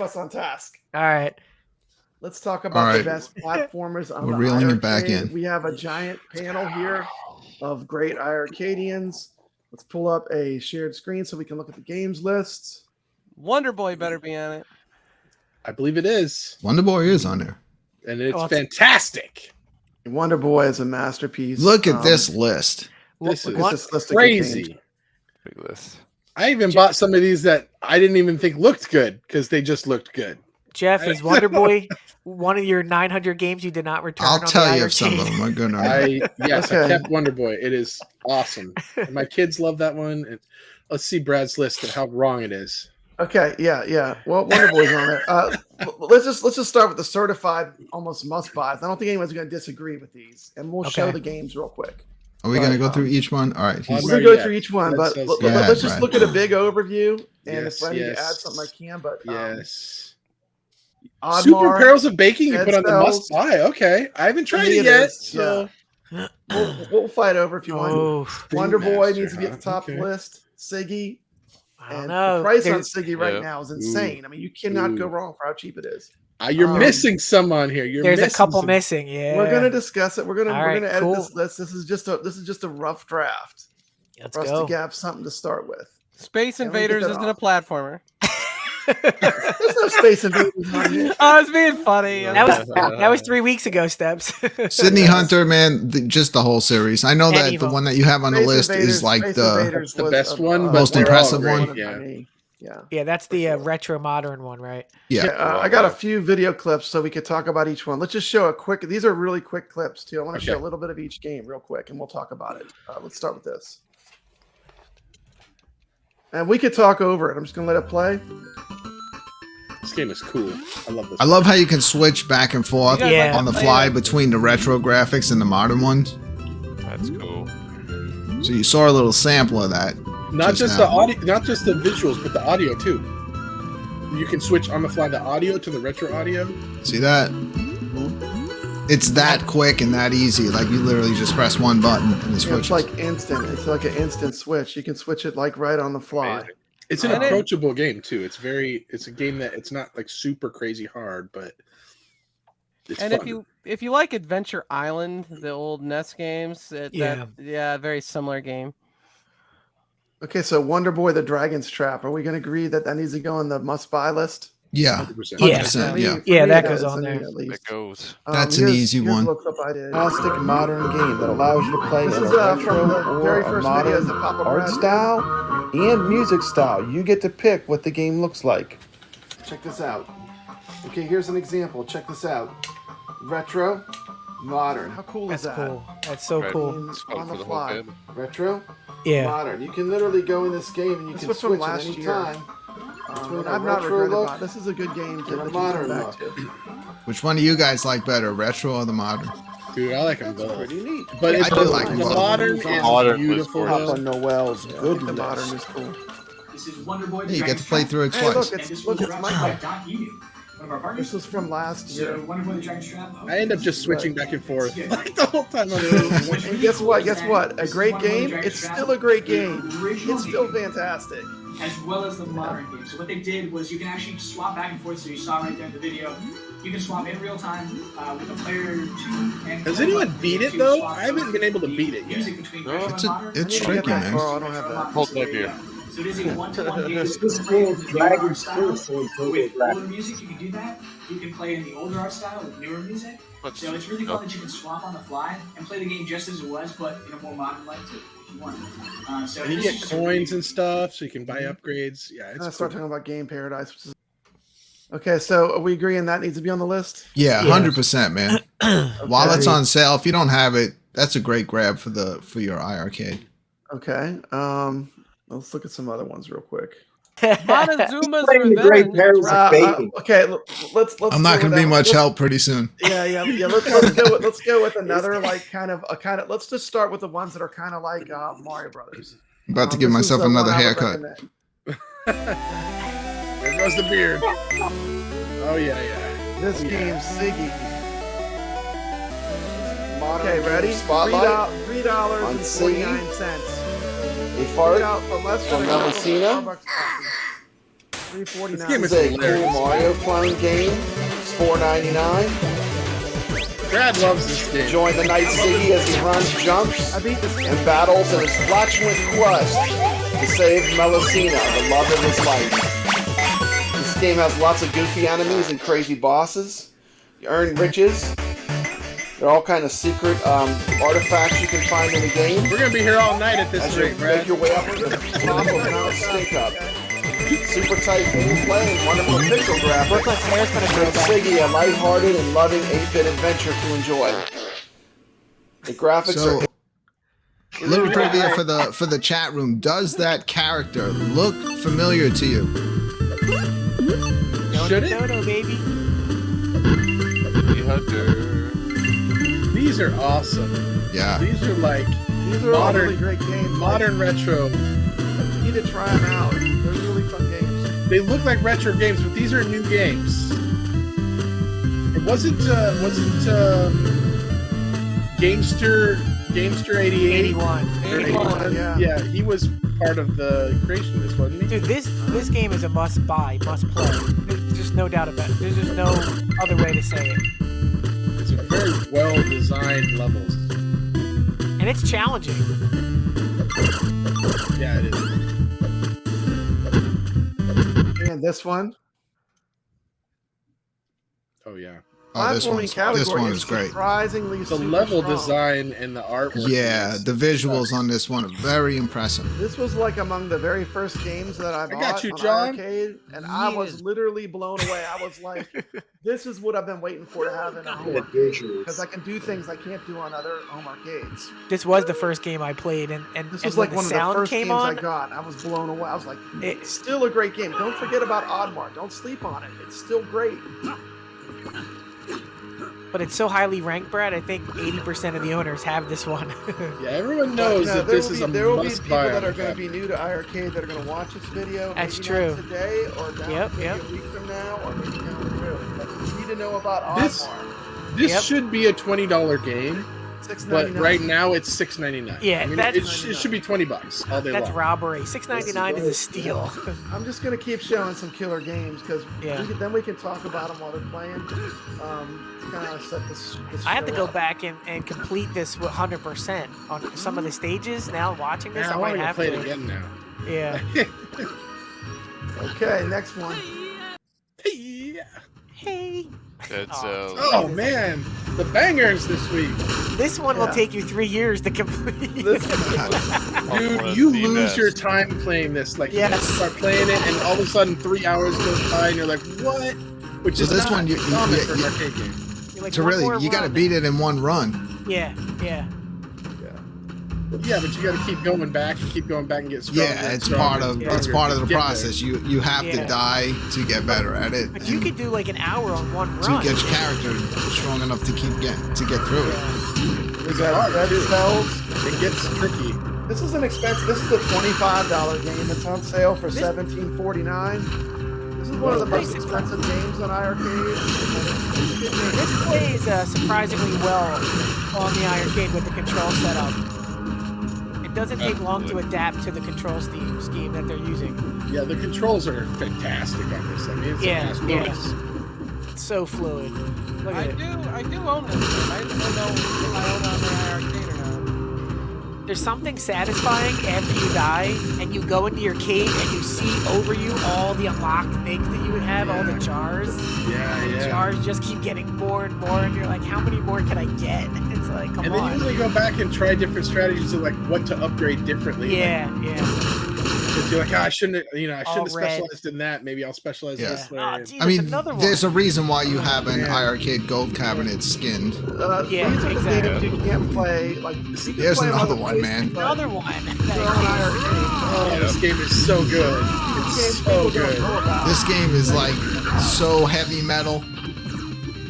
us on task. All right. Let's talk about right. the best platformers on We're the reeling it back iArcade. in. We have a giant panel here of great iArcadians. Let's pull up a shared screen so we can look at the games list. Wonder Boy better be on it. I believe it is. Wonder Boy is on there. And it's Oh, fantastic. Wonder Boy is a masterpiece. Look at this list. This Look is at this list of crazy. games. Big list. I even bought some of these that I didn't even think looked good because they just looked good. Jeff, is Wonder Boy one of your 900 games you did not return? I'll on tell the you if some of iArcade? them are good or not. I Okay. kept Wonder Boy. It is awesome. And my kids love that one. And let's see Brad's list of how wrong it is. Okay, yeah. Well, Wonder Boy's on there. Let's just start with the certified almost must buys. I don't think anyone's going to disagree with these, and we'll show Okay. the games real quick. Are we going to go through each one? All right. We're He's, going to go through each one, That but sounds let's good. just Brad. look at a big overview, and Yes, if I need to yes. add something, I can. But Yes. Oddmar, Super Perils of Baking you Dead put on the Cells. must buy. Okay. I haven't tried Me it it yet. is, So we'll fight over if you want. Oh, Wonder Boy Master, needs to be at the top okay. of the list. Siggy, I don't and know. the price on There's- Siggy right Yeah. now is insane. I mean, you cannot go wrong for how cheap it is. you're missing some on here. There's a missing couple some. missing. Yeah. We're gonna discuss it. We're gonna All right, edit cool. this list. This is just a rough draft Let's for us go. to have something to start with. Space Yeah, let me get Invaders that isn't off. a platformer. There's no Space Invaders on here. I was being funny. That was 3 weeks ago, Steps. Sydney Hunter, man, just the whole series. I know Any that of the them. one that you have on the Space list Invaders- is like Space the. Invaders the was best one, but Most they're all impressive great one. by me. Yeah. Yeah, that's the retro modern one, right? Yeah. I got a few video clips so we could talk about each one. Let's just show a quick. These are really quick clips too. I want to Okay. show a little bit of each game real quick, and we'll talk about it. Let's start with this, and we could talk over it. I'm just gonna let it play. This game is cool. I love this. I love how you can switch back and forth You guys Yeah. on the fly between the retro graphics and the modern ones. That's cool. So you saw a little sample of that. Not just just now. the audio, not just the visuals, but the audio too. You can switch on the fly the audio to the retro audio. See that? It's that quick and that easy. Like you literally just press one button and it Yeah, switches. it's like instant. It's like an instant switch. You can switch it like right on the fly. Amazing. It's an And it- approachable game too. It's a game that it's not like super crazy hard, but it's And fun. if you like Adventure Island, the old NES games, very similar game. Okay, so Wonder Boy: The Dragon's Trap. Are we going to agree that that needs to go on the must-buy list? yeah, 100%. Yeah. 100%. Yeah. For Yeah, me, that it goes is, on I mean, there. at least. That goes. That's an easy here's one. a clip I did. Plastic modern game that allows you to play This in is a from the retro very or a first videos modern that Papa art Brad did. style and music style. You get to pick what the game looks like. Check this out. Okay, here's an example. Check this out. Retro, modern. How cool is That's that? cool. That's so Right. cool. It's On fun the for the whole fly. family. Retro, Yeah. modern. You can literally go in this game and you This can was from switch last at any year. time. Between a I've not retro regretted look about it. This is a good game to and a that you come modern back look. to. Which one do you guys like better, retro or the modern? Dude, I like them That's both. pretty neat. But Yeah, it's I do like them the both. modern is Modern was beautiful. gorgeous. Papa Noel's The goodness. modern is cool. This is Wonder Boy. Yeah, you get to play through it Hey, twice. look, it's Michael. Doc Emu, one of our partners. This was from last year. So Wonder Boy the Dragon's Trap. I end up just switching back and forth like the whole time. And guess what? Guess what? A great game. It's still a great game. It's still fantastic. As well as the modern game. So what they did was you can actually swap back and forth. So you saw right there in the video. You can swap in real time with a player 2. And Has anyone beat it, to though? swap I haven't been able to beat it yet. music between No, retro it's and a- modern. it's I need to tricky, get that man. far. I don't have that. Hold that here. So it is a 1-to-1 game. This is called Dragon's First. With older music, you can do that. You can play in the older art style with newer music. But So it's really fun that you can swap on the fly and play the game just as it was, but in a more modern light too, if you want. So And you this get is just coins and stuff, so you can buy upgrades. Yeah, I'm gonna it's start cool. talking about Game Paradise. Which is... Okay, so are we agreeing that needs to be on the list? Yeah, Yeah. 100%, man. While it's Okay. on sale, if you don't have it, that's a great grab for your iArcade. Okay. Let's look at some other ones real quick. Montezuma's Playing the Great Revenge. Perils of Baking. Okay, let's. I'm not going to be much help pretty soon. Yeah. Let's go with another like kind of. Let's just start with the ones that are kind of like Mario Brothers. I'm about to give This is myself the another one I would haircut. recommend. There goes the beard. Oh yeah. This Yeah. game, Siggy. Modern Okay, game ready? Spotlight. $3 on and Siggy. 49 cents. A fart For less from than Messina. $4 coffee. This game This is is a cool hilarious. Mario clone game. It's $4.99. Brad loves this game. Join the Knight Siggy as he runs, jumps, I beat this game. and battles in his flatulent quest to save Melusina, the love of his life. This game has lots of goofy enemies and crazy bosses. You earn riches. There are all kind of secret artifacts you can find in the game. We're gonna be here all night at this As you rate, make Brad. your way up to the top of Mount Stink Up. Super tight gameplay and wonderful pixel graphics. Brooklyn Claire's gonna go Make back. Siggy a lighthearted and loving 8-bit adventure to enjoy. The graphics So, are... little trivia for the chat room. Does that character look familiar to you? Should it? No, baby. The Hunter. These are awesome. Yeah. These are like These are all Modern- really great games. modern retro. You need to try them out. They're really fun games. They look like retro games, but these are new games. It wasn't Gamester 88. 81. 81. Yeah. Yeah, he was part of the creation of this, wasn't he? Dude, this game is a must buy, must play. There's just no doubt about it. There's just no other way to say it. It's a very well designed levels. And it's challenging. Yeah, it is. And this one. Oh yeah. Oh, this Platforming one is great. Surprisingly The super level strong. design and the artwork. Yeah, is- the visuals on this one are very impressive. This was like among the very first games that I bought got you, on John. arcade, and I was Yes. literally blown away. I was like, "This is what I've been waiting for to have in a home arcade visuals. because I can do things I can't do on other home arcades." This was the first game I played, and This and was when like the one of the sound first came games I on, got. I was blown away. I was like, It- "It's still a great game. Don't forget about Oddmar. Don't sleep on it. It's still great." but it's so highly ranked, Brad. I think 80% of the owners have this one. Yeah, everyone knows But, that there this will is be- a there will be must people buy. that on are the going to tab. be new to iArcade that are going to watch this video. That's maybe true. not today or down Yep, maybe yep. a week from now or maybe down the road. But you need to know about This- Oddmar. This Yep. should be a $20 game, but $6.99. right now it's $6.99. Yeah, I mean, that's- it should be $20 all day That's long. robbery. $6.99 is a steal. I'm just gonna keep showing some killer games because Yeah. then we can talk about them while they're playing. To kind of set this I have to show go up. back and complete this 100% on some of the stages. Now watching this, Now, I I might want to have play to. it again now. Yeah. Okay, next one. Yeah. Hey. Dead Oh, Cells. Oh man, the bangers this week, This one will Yeah. take you 3 years to complete. This One dude. of You the lose best. your time playing this. Like, Yes. you start playing it, and all of a sudden 3 hours goes by, and you're like, "What?" Which So is this not one, you- common you- for an arcade game. You're like, To one really, more you got to run. beat it in one run. Yeah, yeah. Yeah, but you got to keep going back and keep going back and get stronger. Yeah, and it's stronger part and of stronger it's part of to the get there. process. You have Yeah. to die to get better at it, But you and could do like an hour on one to run. get your character strong enough to get through it. We got Dead Cells. It gets tricky. This is an expensive. This is a $25 game. It's on sale for $17.49. This is one of the most expensive games on iArcade. This plays surprisingly well on the arcade with the control setup. It doesn't take long to adapt to the control scheme that they're using. Yeah, the controls are fantastic on this. I mean, it's Yeah, a fast yeah. bonus. It's so fluid. Look at it. I do own this one. I don't know if I own it on the arcade or not. There's something satisfying after you die and you go into your cave and you see over you all the unlocked things that you would have, all the jars. Yeah, The yeah. jars just keep getting more and more, and you're like, how many more can I get? It's like, come And then on. you usually go back and try different strategies of like what to upgrade differently. Yeah, yeah. Like, you're like, oh, I shouldn't have All red. specialized in that. Maybe I'll specialize Yeah. this way. Oh, And- geez, I mean, another one. there's a reason why you have an Yeah. iArcade Gold cabinet skinned. Yeah, These are the exactly. games you can't play. Like, you can Here's play them on another the one, man. but Another one. they're on iArcade. Oh, this game is so good. Games It's so people don't good. know about. This game is like so heavy metal.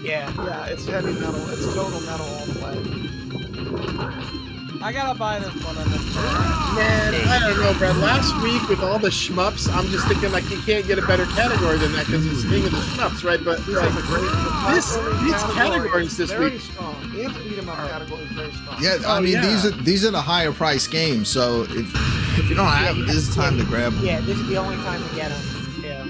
Yeah. Yeah, it's heavy metal. It's total metal all the way. I gotta buy this one on this. Man, I don't know, Brad. Last week with all the shmups, I'm just thinking like you can't get a better category than that because it's king of the shmups, right? But These are the great. these categories this very week. strong. And the beat 'em up category is very strong. Yeah, I Oh, mean yeah. these are the higher price games. So if you don't have it, this is time to grab them. Yeah, this is the only time to get them. Yeah.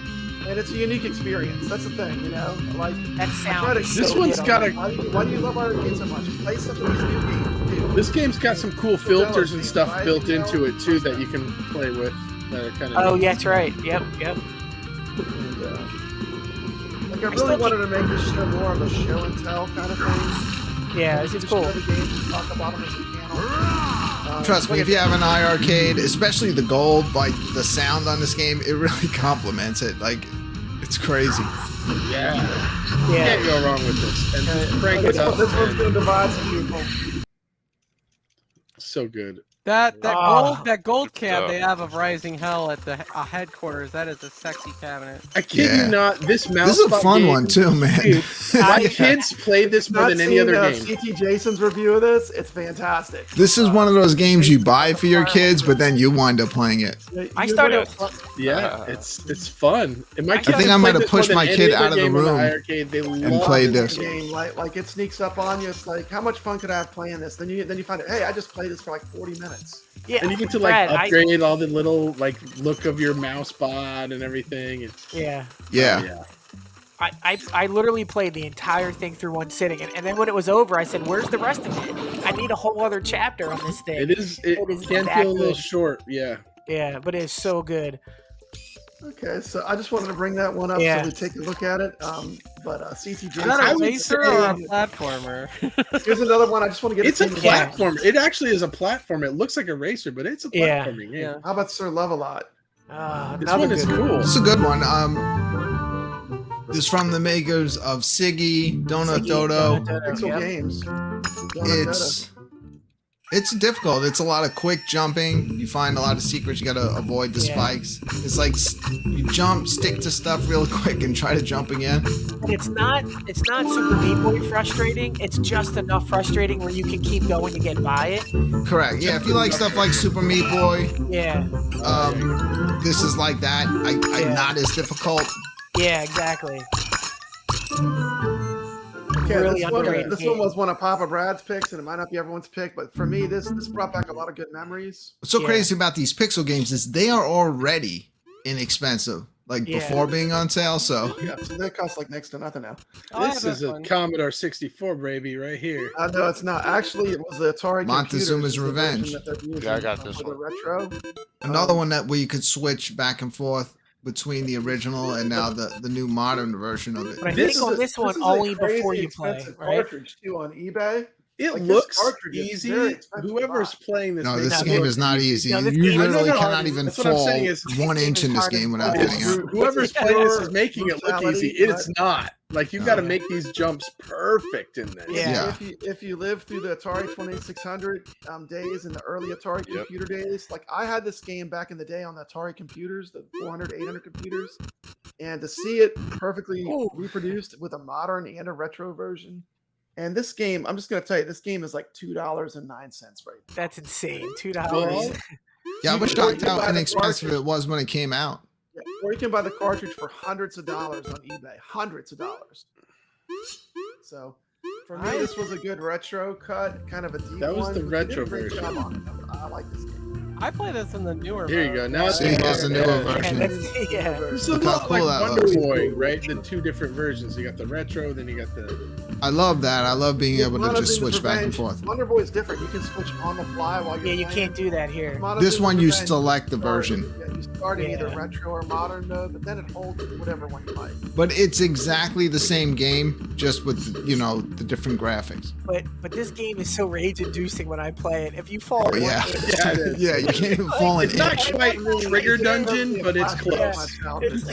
and it's a unique experience. That's the thing, you know. Like That sound. is This so one's good got on a- why do you love arcade so much? Play some of these new games, dude. This game's got some cool filters and stuff built into it too that you can play with. That are kind of. Oh, yeah, that's right. Yep. And, like I still really wanted to make this show more of a show and tell kind of thing. Yeah, this is Just cool. show the games and talk about them as a panel. Trust me, if you have an iArcade, especially the gold, like the sound on this game, it really complements it. Like, it's crazy. Yeah. Yeah. Can't go wrong with this. And just crank it This up. one's going to divide some people. So good. That Ah. gold cab Good they stuff. have of Rising Hell at the headquarters. That is a sexy cabinet. I kid Yeah. you not. This mouse. This is a spot fun game- one too, man. Dude, my kids played this more Not than any seen, other game. CT Jason's review of this. It's fantastic. This is one of those games you buy for your kids, but then you wind up playing it. I started. Yeah, it's fun. And my I kids think I have might played have this more pushed than my any kid other out of the game on room iArcade. They and love played this. this. Game like it sneaks up on you. It's like how much fun could I have playing this? Then you find out, hey, I just played this for like 40 minutes. Yeah, And you get to like Brad, upgrade all the little like look of your mouse pod and everything. And, Yeah. Yeah. I literally played the entire thing through one sitting, and then when it was over, I said, "Where's the rest of it? I need a whole other chapter on this thing." It is. It can that feel a little good. short. Yeah. Yeah, but it's so good. Okay, so I just wanted to bring that one up Yeah. so we take a look at it. But CT Is Jason, that I a would racer or a say- platformer? here's another one. I just want to get. It's a opinion. Yeah. platform. It actually is a platform. It looks like a racer, but it's a Yeah. platforming game. Yeah. How about Sir Love-A-Lot? This Another one is good cool. This is a good one. This is from the makers of Siggy, Donut Siggy, Dodo. Donut Dodo, Pixel yep. Games. It's difficult. It's a lot of quick jumping. You find a lot of secrets. You gotta avoid the Yeah. spikes. It's like you jump, stick to stuff real quick, and try to jump again. And it's not Super Meat Boy frustrating. It's just enough frustrating where you can keep going to get by it. Correct. Yeah. If you like stuff like Super Meat Boy, Yeah. this is like that. Yeah. Not as difficult. Yeah, exactly. Okay, Really this one, underrated this game. one was one of Papa Brad's picks, and it might not be everyone's pick, but for me, this brought back a lot of good memories. What's so Yeah. crazy about these pixel games is they are already inexpensive, like Yeah. before being on sale. So Yeah, so they cost like next to nothing now. Oh, This yeah, is a that's fun. Commodore 64 baby right here. No, it's not. Actually, it was the Atari. Montezuma's Computers, the version Revenge. that they're using, Yeah, I got this for the one. retro. another one that where you could switch back and forth between the original and now the new modern version of it. But I This think on is a- this one is a only crazy before you play, expensive right? Cartridge too on eBay. It Like, this looks cartridge is easy. very expensive to Whoever's buy. playing this, No, makes this it game look is not easy. No, this You game- literally I know, cannot even that's what I'm fall saying is- 1 inch in this hard game as without fuck. getting out. Whoever's Yeah. playing this is making it look easy. It is Brutality, not. Like you No. got to make these jumps perfect in this. Yeah. If you live through the Atari 2600 days and the early Atari Yep. computer days, like I had this game back in the day on the Atari computers, the 400, 800 computers, and to see it perfectly Ooh. reproduced with a modern and a retro version. And this game, I'm just gonna tell you, this game is like $2.09 right now. That's insane. $2. Well, Yeah, I was You shocked can how buy the inexpensive cartridge. it was when it came out. Yeah, or you can buy the cartridge for hundreds of dollars on eBay. Hundreds of dollars. So for me, this was a good retro cut, kind of a deep That was one, the but they did a retro great version. job on it. I like this game. I play this in the newer. Here you mode. go. Now it's See, here's the newer yeah. version. Yeah. This is a Look how lot cool like that Wonder looks. Boy, right? The two different versions. You got the retro, then you got the. I love that. I love being able to Montezuma's just switch back and Revenge, forth. Wonder Boy is different. You can switch on the fly while you're Yeah, you playing. can't do that here. This one you Revenge, select the start- version. Yeah, you start in either Yeah. retro or modern mode, but then it holds whatever one you like. But it's exactly the same game, just with, you know, the different graphics. But this game is so rage inducing when I play it. If you fall, Oh, yeah. Yeah, it is. Yeah, you can't even fall an It's not inch. quite Trigger Dungeon, but it's close. I'm This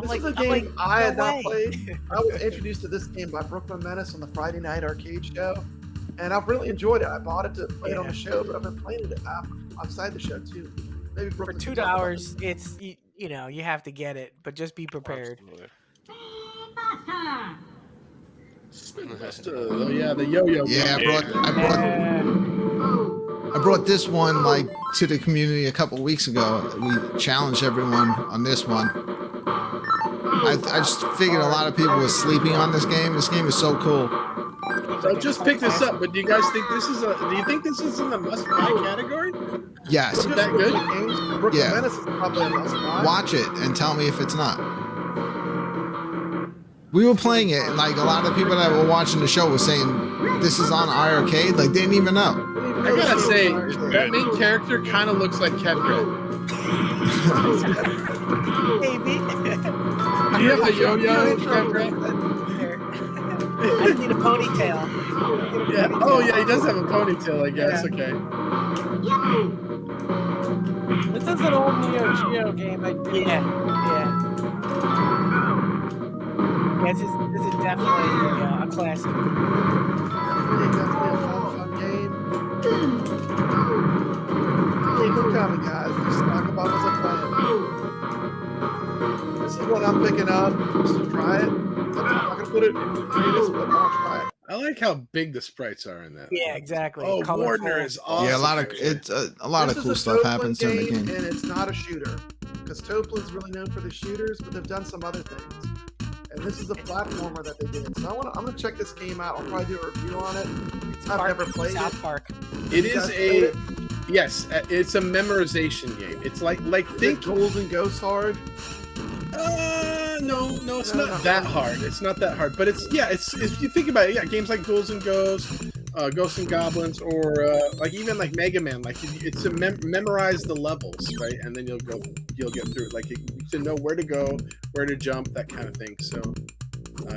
like, is a I'm game like, I had no not way. played. I was introduced to this game by Brooklyn Menace on the Friday night arcade show, and I've really enjoyed it. I bought it to play it on Yeah. the show, but I've been playing it outside the show too. Maybe For Brooklyn $2, it's you know you have to get it, but just be prepared. Oh yeah, the yo-yo. Yeah, Uh, I brought this one like to the community a couple weeks ago. We challenged everyone on this one. I just figured a lot of people were sleeping on this game. This game is so cool. So just pick this up, but do you guys think this is a? Do you think this is in the must-buy category? Yes. Is that good? Brooklyn Yeah. Menace is probably a must-watch. Watch it and tell me if it's not. We were playing it, and like a lot of people that were watching the show were saying this is on iArcade. Like they didn't even know. I gotta say, that main character kind of looks like Kevin. Maybe. Do you have the yo-yo, Kevin? I need a ponytail. Yeah. Oh yeah, he does have a ponytail. I guess. Yeah. Okay. This is an old Neo Geo game. Yeah. This is definitely a classic. Definitely a fun game. Keep them coming, guys. Just talk about what's up playing. This is what I'm picking up. Just to try it. I'm not gonna put it in the greatest, but I'll try it. I like how big the sprites are in that. Yeah, exactly. Oh, Colorful. Warner is awesome. Yeah, a lot of This cool is a stuff Toadlet happens in the game. and it's not a shooter because Toadlet's really known for the shooters, but they've done some other things. And this is a platformer that they did. So I'm gonna check this game out. I'll probably do a review on it. I've never played South it. Park. It is a yes. It's a memorization game. It's like Think Ghouls and Ghosts hard. No, it's No, not that hard. It's not that hard, but it's if you think about it, yeah, games like Ghouls and Ghosts, Ghosts and Goblins, or like even like Mega Man, like it's to memorize the levels, right? And then you'll get through it, like to know where to go, where to jump, that kind of thing. So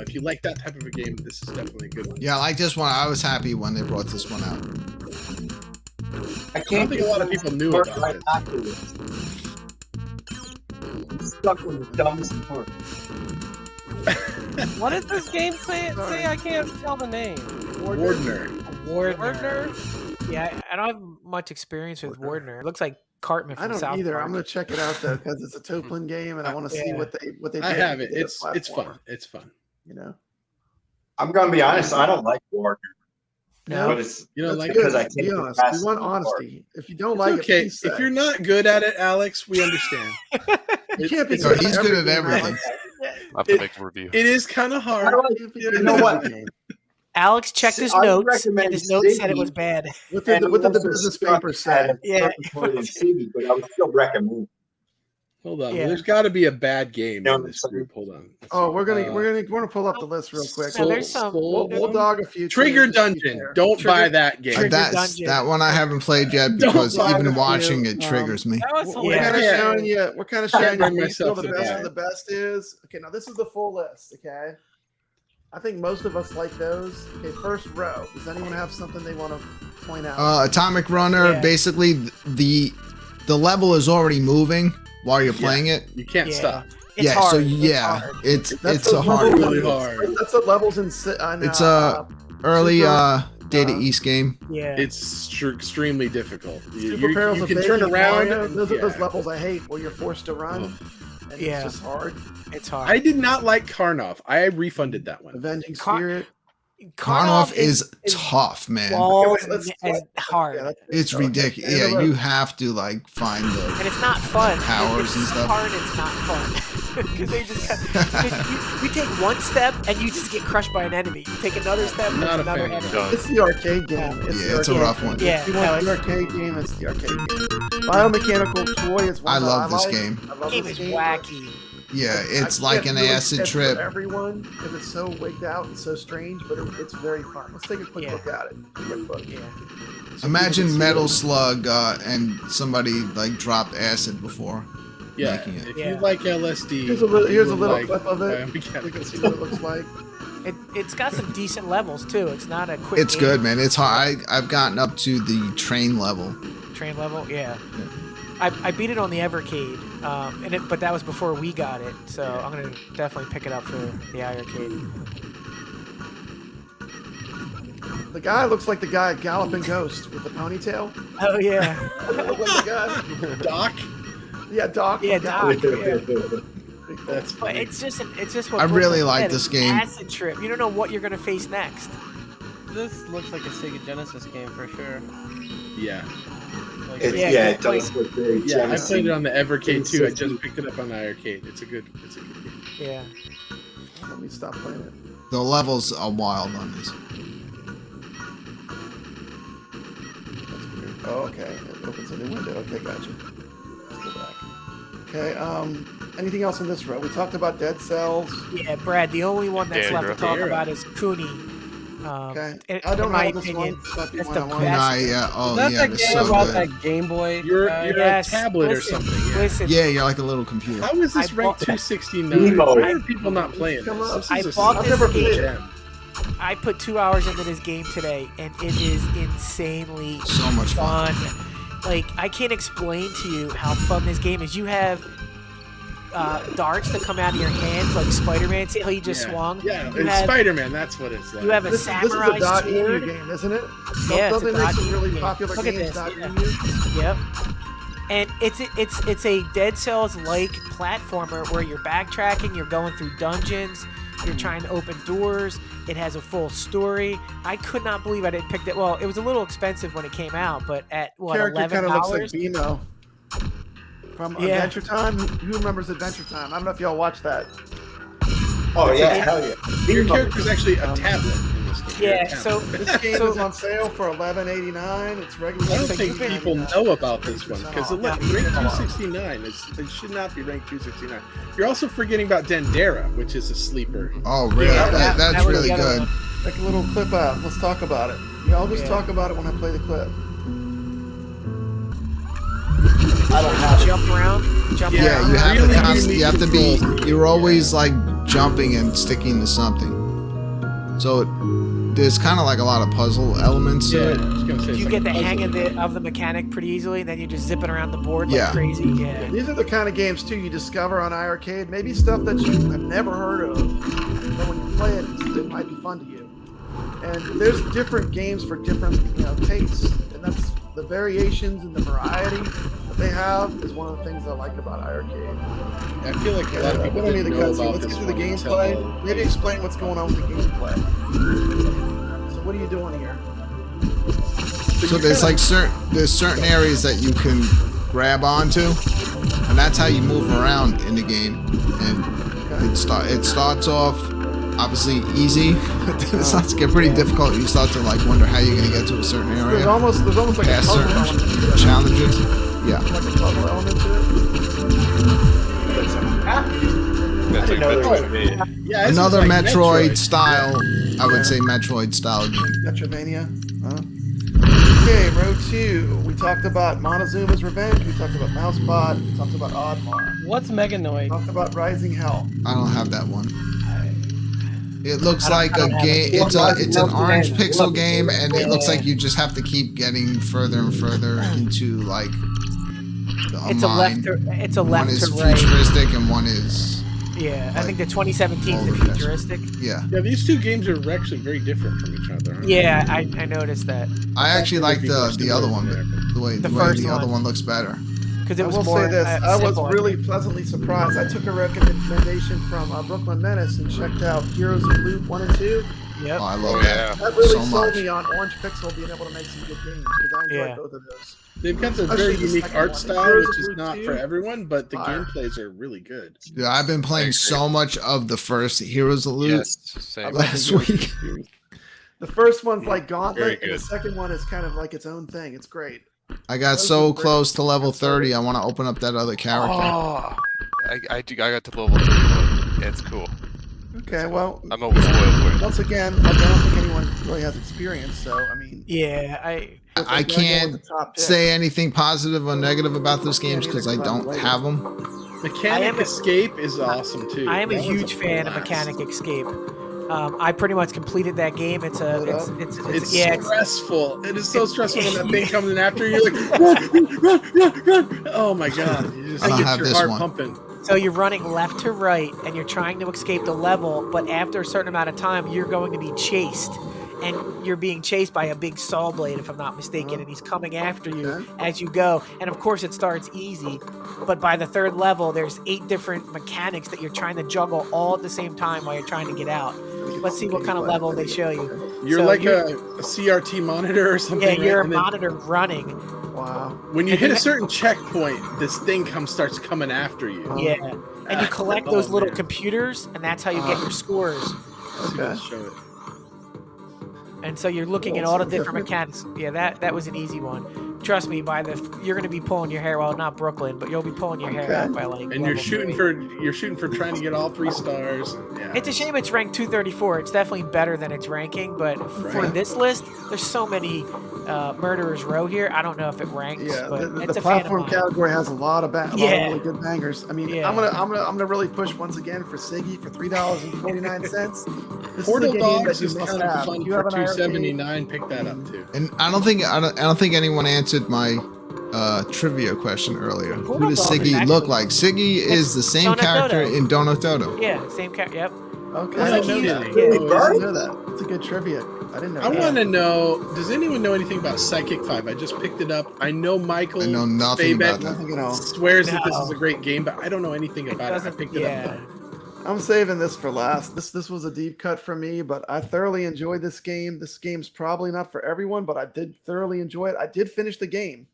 if you like that type of a game, this is definitely a good one. Yeah, I like this one. I was happy when they brought this one out. I don't think a lot of people knew about it. I'm stuck with the dumbest part. What does this game say? Say I can't tell the name. Wardner. Wardner. Yeah, I don't have much experience with Wardner. It looks like Cartman from I don't South either. Park. I'm gonna check it out though because it's a Toadlet game and I want to see Yeah. what they did. I have it. with It's the fun. platformer, It's fun. You know. I'm gonna be honest. I don't like Warner, No. but it's You know, That's like good. because I Be can't get honest. past We want the part. honesty. If you don't it's like okay. it, please say. If you're not good at it, Alex, we understand. You can't be It's- So good he's at good at every game, everything. Alex. I have to make a review. It is kind of How hard. do I- You can't be good You at know every what? game. Alex checked his I would notes, recommend and his notes said it Ziggy. was bad. What did And what did the also business Scott papers say? had a Yeah. certain point in City, but I would still recommend. Hold on. Yeah. There's got to be a bad game No, in this sorry. group. Hold on. Let's Oh, see. we're gonna pull up the list real quick. No, there's some- We'll dog a few. Trigger things just to be Dungeon. fair. Don't Trigger- buy that game. Trigger That's Dungeon. that one I haven't played yet Don't because buy even it. watching it triggers me. That was We're hilarious. kind of Yeah. showing you. We're kind of Can't showing you bring what we feel myself the to best that. of the best is. Okay, now this is the full list. Okay, I think most of us like those. Okay, first row. Does anyone have something they want to point out? Atomic Runner, Yeah. basically the level is already moving while you're playing it. You can't Yeah. stop. It's yeah, hard. so It's yeah, hard. it's That's a the hard level- Really hard. That's the levels in. It's a early Super- Data East game. Yeah. It's extremely difficult. Super Barrels You of can Bacon, turn around. Mario. Those are those yeah. levels I hate where you're forced to run. And Yeah. it's just hard. It's hard. I did not like Karnov. I refunded that one. Avenging Car- Spirit. Karnov is tough, man. Long Okay, let's- and hard. Yeah, that's- It's okay. ridiculous. End of Yeah, the you road. have to like find the. And it's not fun. Powers it's and so stuff. hard, it's not fun. Because they just you take one step and you just get crushed by an enemy. You take another step, and Not a another fan. enemy. Done. It's the arcade game. Yeah. the Yeah, it's a arcade rough game. one. Yeah, If you no, want the it's- arcade game, it's the arcade game. Biomechanical Toy is one I that love this like. game. I love Game this is game. wacky. Yeah, it's I like can't an really acid say for trip. everyone because it's so wigged out and so strange, but it's very fun. Let's take a quick Yeah. look at it. Quick look. Yeah. Imagine Metal Slug and somebody like dropped acid before Yeah. making it. If Yeah. you like LSD, Here's a little you would little like clip of it. Biomechanical You can see what it looks like. It's got some decent levels too. It's not a quick. It's game. good, man. It's hard. I've gotten up to the train level. Train level, yeah. I beat it on the Evercade, but that was before we got it, so I'm gonna definitely pick it up for the iArcade. The guy looks like the guy at Galloping Ghost with the ponytail. Oh yeah, Look like the guy. Doc. Yeah, Doc. yeah, from Doc. Galloping. Yeah. Pretty cool. That's But funny. it's just what I really Brooklyn like said, this it's game. Acid trip. You don't know what you're gonna face next. This looks like a Sega Genesis game for sure. Yeah. Like, It, Yeah, yeah, good it does look very Yeah, I Genesis. played it on the Evercade too. I It's- just picked it up on the arcade. It's a good game. Yeah. Let me stop playing it. The levels are wild on this. Oh, okay. It opens a new window. Okay, gotcha. Let's go back. Okay. Anything else in this row? We talked about Dead Cells. Yeah, Brad. The only one that's left to talk about is Kuni. Okay. In I don't my know this opinion, one. This might be that's one the I want. best. Yeah. Oh, Is that yeah. that That's game so about good. that Game Boy? You're Yes, a tablet listen, or something. Yeah. Listen, Yeah, you're like a little computer. How is this I ranked bought- 269? Emo. Why are people not playing Come this? on. This I is a bought I've this never game. played it. gem. I put 2 hours into this game today, and it is insanely So much fun. Like, I can't explain to you how fun this game is. You have darts that come out of your hands, like Spider-Man. See how he just swung? Yeah, You it's have- Spider-Man. That's what it's like. You have a This is samurai a dot sword. EU game, isn't it? Yeah, Don't it's a they make dot some really game. popular Look at games this, dot yeah. EU? Yep. And it's a Dead Cells-like platformer where you're backtracking, you're going through dungeons, you're trying to open doors. It has a full story. I could not believe I didn't pick that. Well, it was a little expensive when it came out, but at what, Character kind of looks like $11? BMO from Adventure Time. Who remembers Adventure Time? I don't know if y'all watched that. Oh yeah, hell yeah. Your character's actually a tablet in this game. You're a Yeah, tablet. so This game is on sale for $11.89. It's regular. I don't think people know about this one because it ranked 269. It should not be ranked 269. You're also forgetting about Dendera, which is a sleeper. Oh, really? Yeah, That's that was really the other good. one. Take a little clip out. Let's talk about it. Yeah, I'll just Yeah. talk about it when I play the clip. I don't have it. Jump around. Jump Yeah, around. you have Really to constantly. You have to be. unique You're always like jumping and sticking to something. So there's kind of like a lot of puzzle elements to Yeah, it. I was gonna say. it's You like get the a hang puzzle. of the mechanic pretty easily, and then you're just zipping around the board like Yeah. crazy. Yeah. These are the kind of games too you discover on iArcade. Maybe stuff that you have never heard of, but when you play it, it might be fun to you. And there's different games for different tastes, and that's the variations and the variety that they have is one of the things I like about iArcade. I feel like a lot of We people don't need the didn't know cutscene. about Let's this get to the one until, gameplay. Maybe explain what's going on with the gameplay. So what are you doing here? So there's like certain areas that you can grab onto, and that's how you move around in the game. And it starts off obviously easy. It starts to get pretty difficult. You start to like wonder how you're gonna get to a certain There's area, almost like a past puzzle certain element to it. challenges. Yeah. Like a puzzle element to it. That's like Metroid. Yeah, this is Another like Metroid style, I would say Metroid style game. Metrovania. Huh? Okay, row 2. We talked about Montezuma's Revenge. We talked about Mousebot. We talked about Oddmar. What's We Meganoid? talked about Rising Hell. I don't have that one. It looks I don't- like I a don't have game. it. It's an orange pixel game, and it looks like you just have to keep getting further and further into like a It's a mine. left to One is to right. futuristic and one is Yeah, I think the 2017 is the older version. futuristic. yeah. Yeah, these two games are actually very different from each other. Aren't Yeah, I noticed that I actually like People are the still other over one, there. the way The the first other one. one looks better. because I it was will more. say this. I was simple. really pleasantly surprised. I took a recommendation from Brooklyn Menace and checked out Heroes of Loot 1 and 2. Yep. Oh, I love Oh, that. yeah. That really So sold much. me on Orange Pixel being able to make some good games because I enjoyed Yeah. both of those. They've got the Especially very the unique second art one. style, Heroes which of is Loot not 2, for everyone, but the fire. gameplays are really good. Yeah, I've been playing so much of the first Heroes of Loot Yes, same. last week. The first one's like Very Gauntlet, and the good. second one is kind of like its own thing. It's great. I got Those so are great. close to level 30. I want to open up that other character. Oh, I got to level 31. Yeah, it's cool. Okay, well, I'm always spoiled for it. once again, I don't think anyone really has experience, so I mean, Yeah, I if I they're gonna go with can't the top pick- say anything positive or negative about those games because I don't have them. Mechanic Escape is awesome too. I am a That one's huge fan of blast. Mechanic Escape. I pretty much completed that game. It's It's yeah, it's, stressful. It is so stressful when that thing comes in after you. You're like, run. Oh my god! You just I don't get have your this heart one. pumping. so you're running left to right and you're trying to escape the level, but after a certain amount of time, you're going to be chased. And you're being chased by a big saw blade, if I'm not mistaken, and he's coming after you Okay. as you go. And of course, it starts easy, but by the third level, there's 8 different mechanics that you're trying to juggle all at the same time while you're trying to get out. Let's see what kind of level they show you. You're So like you're- a CRT monitor or something. Yeah, you're right? a And then monitor running. Wow. when you and hit a then- certain checkpoint, this thing starts coming after you. Yeah. And you collect Oh, those little man. computers, and that's how you get your scores. Let's see if Okay. it'll show it. And so you're looking at all the different mechanics. Yeah, that was an easy one. trust me, you're gonna be pulling your hair. Well, not Brooklyn, but you'll be pulling your hair out by like. And you're level shooting 3. for trying to get all 3 stars. Yeah. It's a shame it's ranked 234. It's definitely better than its ranking, but for this list, there's so many Murderers Row here. I don't know if it ranks. Yeah, but the it's a fan of platform mine. category has a lot of really good bangers. I mean, Yeah. I'm gonna really push once again for Siggy for $3.49. This Portal is a game Dogs that you is must kind of have. fun If you for have an arcade, $2.79. Pick that up too. And I don't think anyone answered my trivia question earlier. Who does Siggy look like? Siggy is the same character in Donotodo. Yeah, same character. Yep. Okay, I I like didn't know you. that. Yeah. I didn't know that. It's a good trivia. I didn't know I that. want to know, does anyone know anything about Psychic 5? I just picked it up. I know Michael I know nothing about that. Nothing at all. swears that this is a great game, but I don't know anything about it. I picked it up. I'm saving this for last. This was a deep cut for me, but I thoroughly enjoyed this game. This game's probably not for everyone, but I did thoroughly enjoy it. I did finish the game.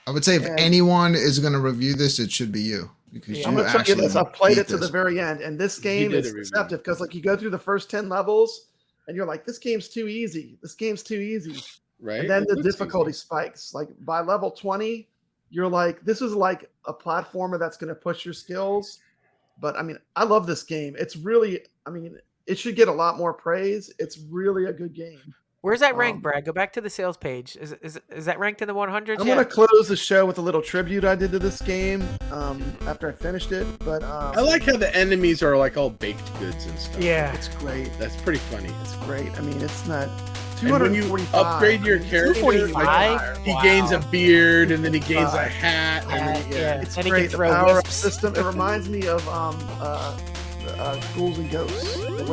I would say if anyone is going to review this, it should be you. Because I'm you gonna tell you this. I played it to the this. very end, and this game did is a review. deceptive because like you go through the first 10 levels, and you're like, this game's too easy. This game's too easy. Right? And then It the looks difficulty easy. spikes. Like by level 20, you're like, this is like a platformer that's going to push your skills. But I mean, I love this game. It's really, I mean, it should get a lot more praise. It's really a good game. Where's that ranked, Brad? Go back to the sales page. Is that ranked in the 100s? I'm going to close the show with a little tribute I did to this game after I finished it. But I like how the enemies are like all baked goods and stuff. Yeah. it's great. That's pretty funny. It's great. I mean, it's not And when you 245. upgrade your character, 245? he gains a beard and then he gains a hat. And then, Yeah. It's And he great. can The throw power up wisps. system. It reminds me of Ghouls and Ghosts. The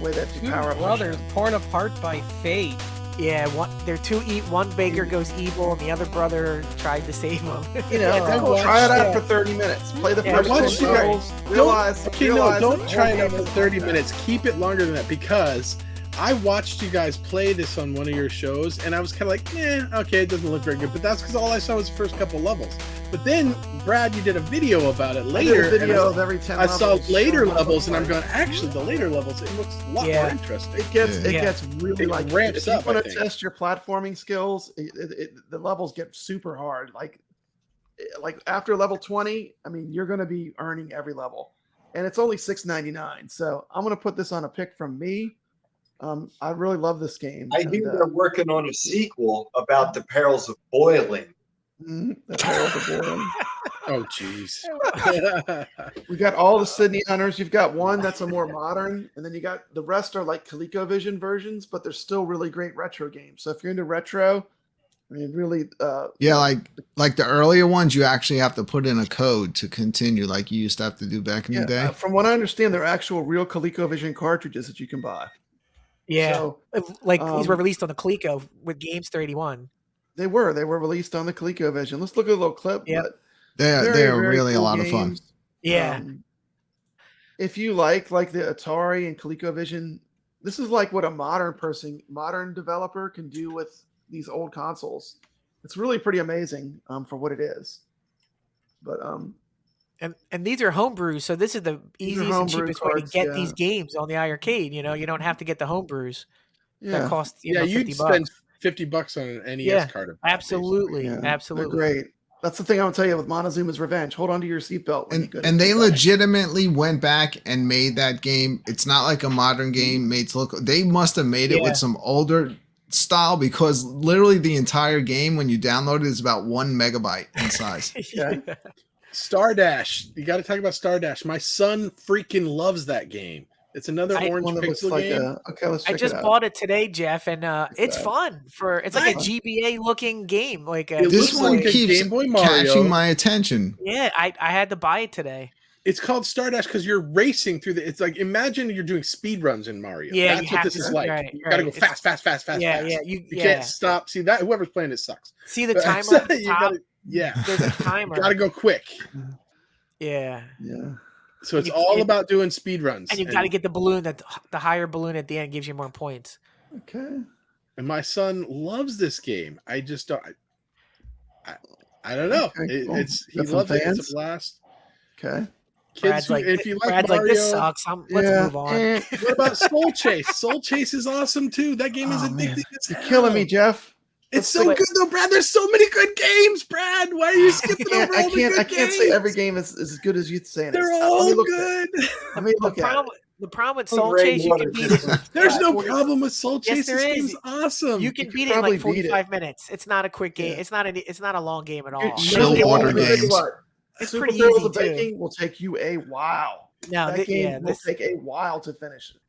way that you power up. Brothers torn apart by fate. Yeah, they're two. One baker goes evil, and the other brother tried to save him. You know, I watched try it out that. for 30 minutes. Play the Yeah, first watch 10 you levels. Realize don't that try it the out for game is 30 like minutes. Keep it longer than that because I watched you guys play this on one of your shows and I was kind of like, okay, it doesn't look very good. But that's because all I saw was the first couple levels. But then, Brad, you did a video about it I did later. a and video of every 10 I saw levels. later showing what it levels and I'm looks going, like. actually, the later levels, it looks a lot Yeah. more interesting. It gets Yeah. really It like ramps if you up, I want to think. test your platforming skills, the levels get super hard. Like after level 20, I mean, you're going to be earning every level, and it's only $6.99. So I'm going to put this on a pick from me. I really love this game. I hear they're working on a sequel about the perils of boiling. The Perils of Boiling. Oh, jeez. We got all the Sydney Hunters. You've got one that's a more modern, and then you got the rest are like ColecoVision versions, but they're still really great retro games. So if you're into retro, I mean, really, Yeah, like the earlier ones, you actually have to put in a code to continue, like you used to have to do back in the day. from what I understand, they're actual real ColecoVision cartridges that you can buy. Yeah, So, like these were released on the Coleco with Games 31. they were released on the ColecoVision. Let's look at a little clip. Yep. But They're very really a cool lot of fun. games. Yeah, If you like the Atari and ColecoVision, this is like what a modern developer can do with these old consoles. It's really pretty amazing for what it is. But and these are homebrews, so this is the These are easiest and homebrew cheapest way to cards, get yeah. these games on the iArcade. You know, you don't have to get the homebrews that yeah, cost Yeah, $50. you'd spend $50 on an NES Yeah, card. of Absolutely, yeah, absolutely. they're great. That's the thing I'm gonna tell you with Montezuma's Revenge. Hold on to your seatbelt. And they legitimately went back and made that game. It's not like a modern game made to look. They must have made it Yeah. with some older style because literally the entire game when you download it is about 1 megabyte in size. Yeah. Star Dash. You got to talk about Star Dash. My son freaking loves that game. It's another orange One that looks pixel like game. okay, let's I check just it out. bought it today, Jeff, and it's that? fun. It's like a GBA looking game. Like It This looks one like a keeps Game Boy Mario. catching my attention. yeah, I had to buy it today. It's called Star Dash because you're racing through the. It's like imagine you're doing speed runs in Mario. Yeah, That's you what have this to, is like. right, You got to go right. fast, fast, fast, fast, Yeah, fast. yeah, You yeah. can't stop. See that whoever's playing it sucks. See the But- timer at the you top? gotta, yeah, There's a timer. got to go quick. Yeah, Yeah. So it's You- all and- about doing speed runs. and you got to get the balloon. The higher balloon at the end gives you more points. Okay. And my son loves this game. I just don't. I don't know. Okay, cool. It's he Got some loves it. It's fans? a blast. Okay. Kids, Brad's like, if you like Brad's Mario, like, this sucks. Let's Yeah. move on. Eh. what about Soul Chase? Soul Chase is awesome too. That game is Oh, addicting. man. as You're killing me, hell. Jeff. It's so good though, Brad. There's so many good games, Brad. Why are you skipping over all the good games? I can't say every game is as good as you saying. They're all good. Let me look at it. The problem with Soul Chase, you can beat it. There's no problem with Soul Chase. Yes, there This is. game's awesome. You can beat it in like 45 minutes. It's not a quick game. It's not a long game at all. Chill order games. It's Super pretty Barrels easy of Baking will take you a while. No, that game will take a while to finish it.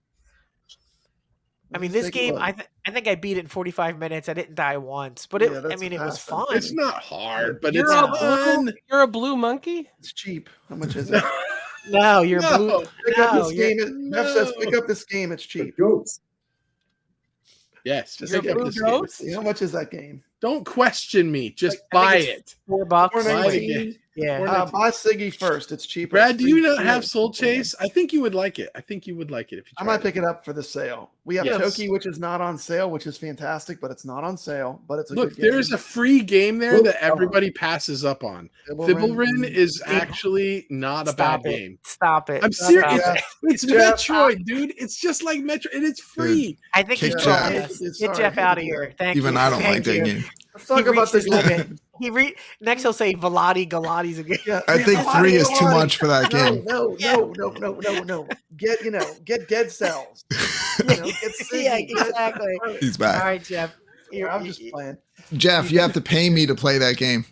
I mean, this game, I think I beat it in 45 minutes. I didn't die once, but it was fun. It's not hard, but You're it's a fun. You're a blue monkey? It's cheap. How much is it? No, you're blue. Pick up this game. Jeff says, pick up this game. It's cheap. Yes, just pick pick up up this this game. game. How much is that game? Don't question me. Just I think buy it's it. $4. Buy the game. Yeah. Buy Siggy first. It's cheaper. Brad, It's do you free. not have Soul Chase? I think you would like it. If you I might pick it up for the sale. We have Yes. Toki, which is not on sale, which is fantastic, but it's not on sale. But it's a Look, good game. there's a free game there that everybody passes up on. Thibelrin is actually not a bad game. Stop it. I'm serious. Jeff. It's Jeff, Metroid, dude. It's just like Metroid, and it's free. I think Kick he's Jeff. Get Jeff out of here. Thank you. Even I don't like Thank you. that game. Let's talk He about reached the his limit. Next he'll say Galati's again. Yeah, I think 3 is too much for that game. No. Get Dead Cells. Get Siggy, Yeah, get- exactly. He's All back. right, Jeff. I'm just playing. Jeff, you have to pay me to play that game.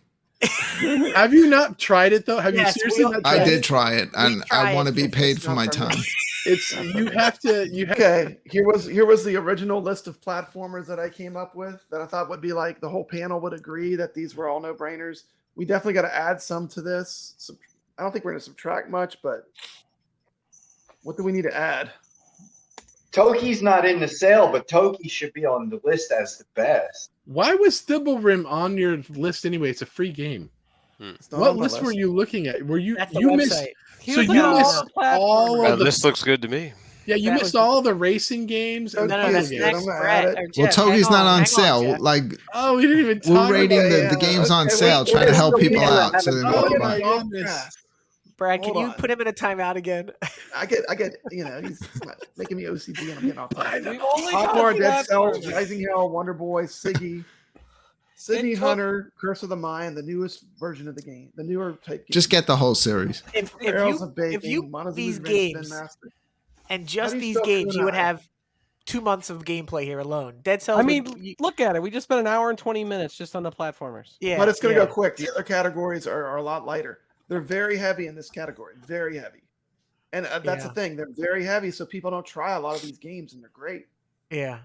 Have you not tried it though? Have Yes, you seriously we- not tried I it? did try it, and tried I want to it. be paid It's for not my for me. time. It's you have to. You have. Okay, here was the original list of platformers that I came up with that I thought would be like the whole panel would agree that these were all no brainers. We definitely got to add some to this. I don't think we're going to subtract much, but what do we need to add? Toki's not in the sale, but Toki should be on the list as the best. Why was Thibelrim on your list anyway? It's a free game. It's not What on my list were you looking at? Were you That's the you missed? website. So you missed all of the. This looks good to me. Yeah, you that missed was- all the racing games. And No, the that's games. next, I'm gonna Brett. add it. or Well, Jeff. Togi's Hang not on hang sale. Jeff. Like Oh, we didn't even we're talk rating about the games on okay, sale, wait, trying to help wait, people wait, out so they wait, don't wait, buy. wait, goodness. yeah. Brad, can Hold you on. put him in a timeout again? I get, he's making me OCD and I'm getting off. We've only Hotbar, talked Dead about Cells, Togi. Rising Hell, Wonder Boy, Siggy, Sydney It took- Hunter, Curse of the Mind, the newest version of the game, the newer type game. Just get the whole series. If Barrels you of Baking, if you Montezuma these Adventure, Spin games Master. and just do you these spell games, you would kunai? have 2 months of gameplay here alone. Dead Cells. I mean, would- look at it. We just spent an hour and 20 minutes just on the platformers. yeah, But it's going to yeah. go quick. The other categories are a lot lighter. They're very heavy in this category, very heavy. And that's Yeah. the thing. They're very heavy, so people don't try a lot of these games, and they're great. Yeah,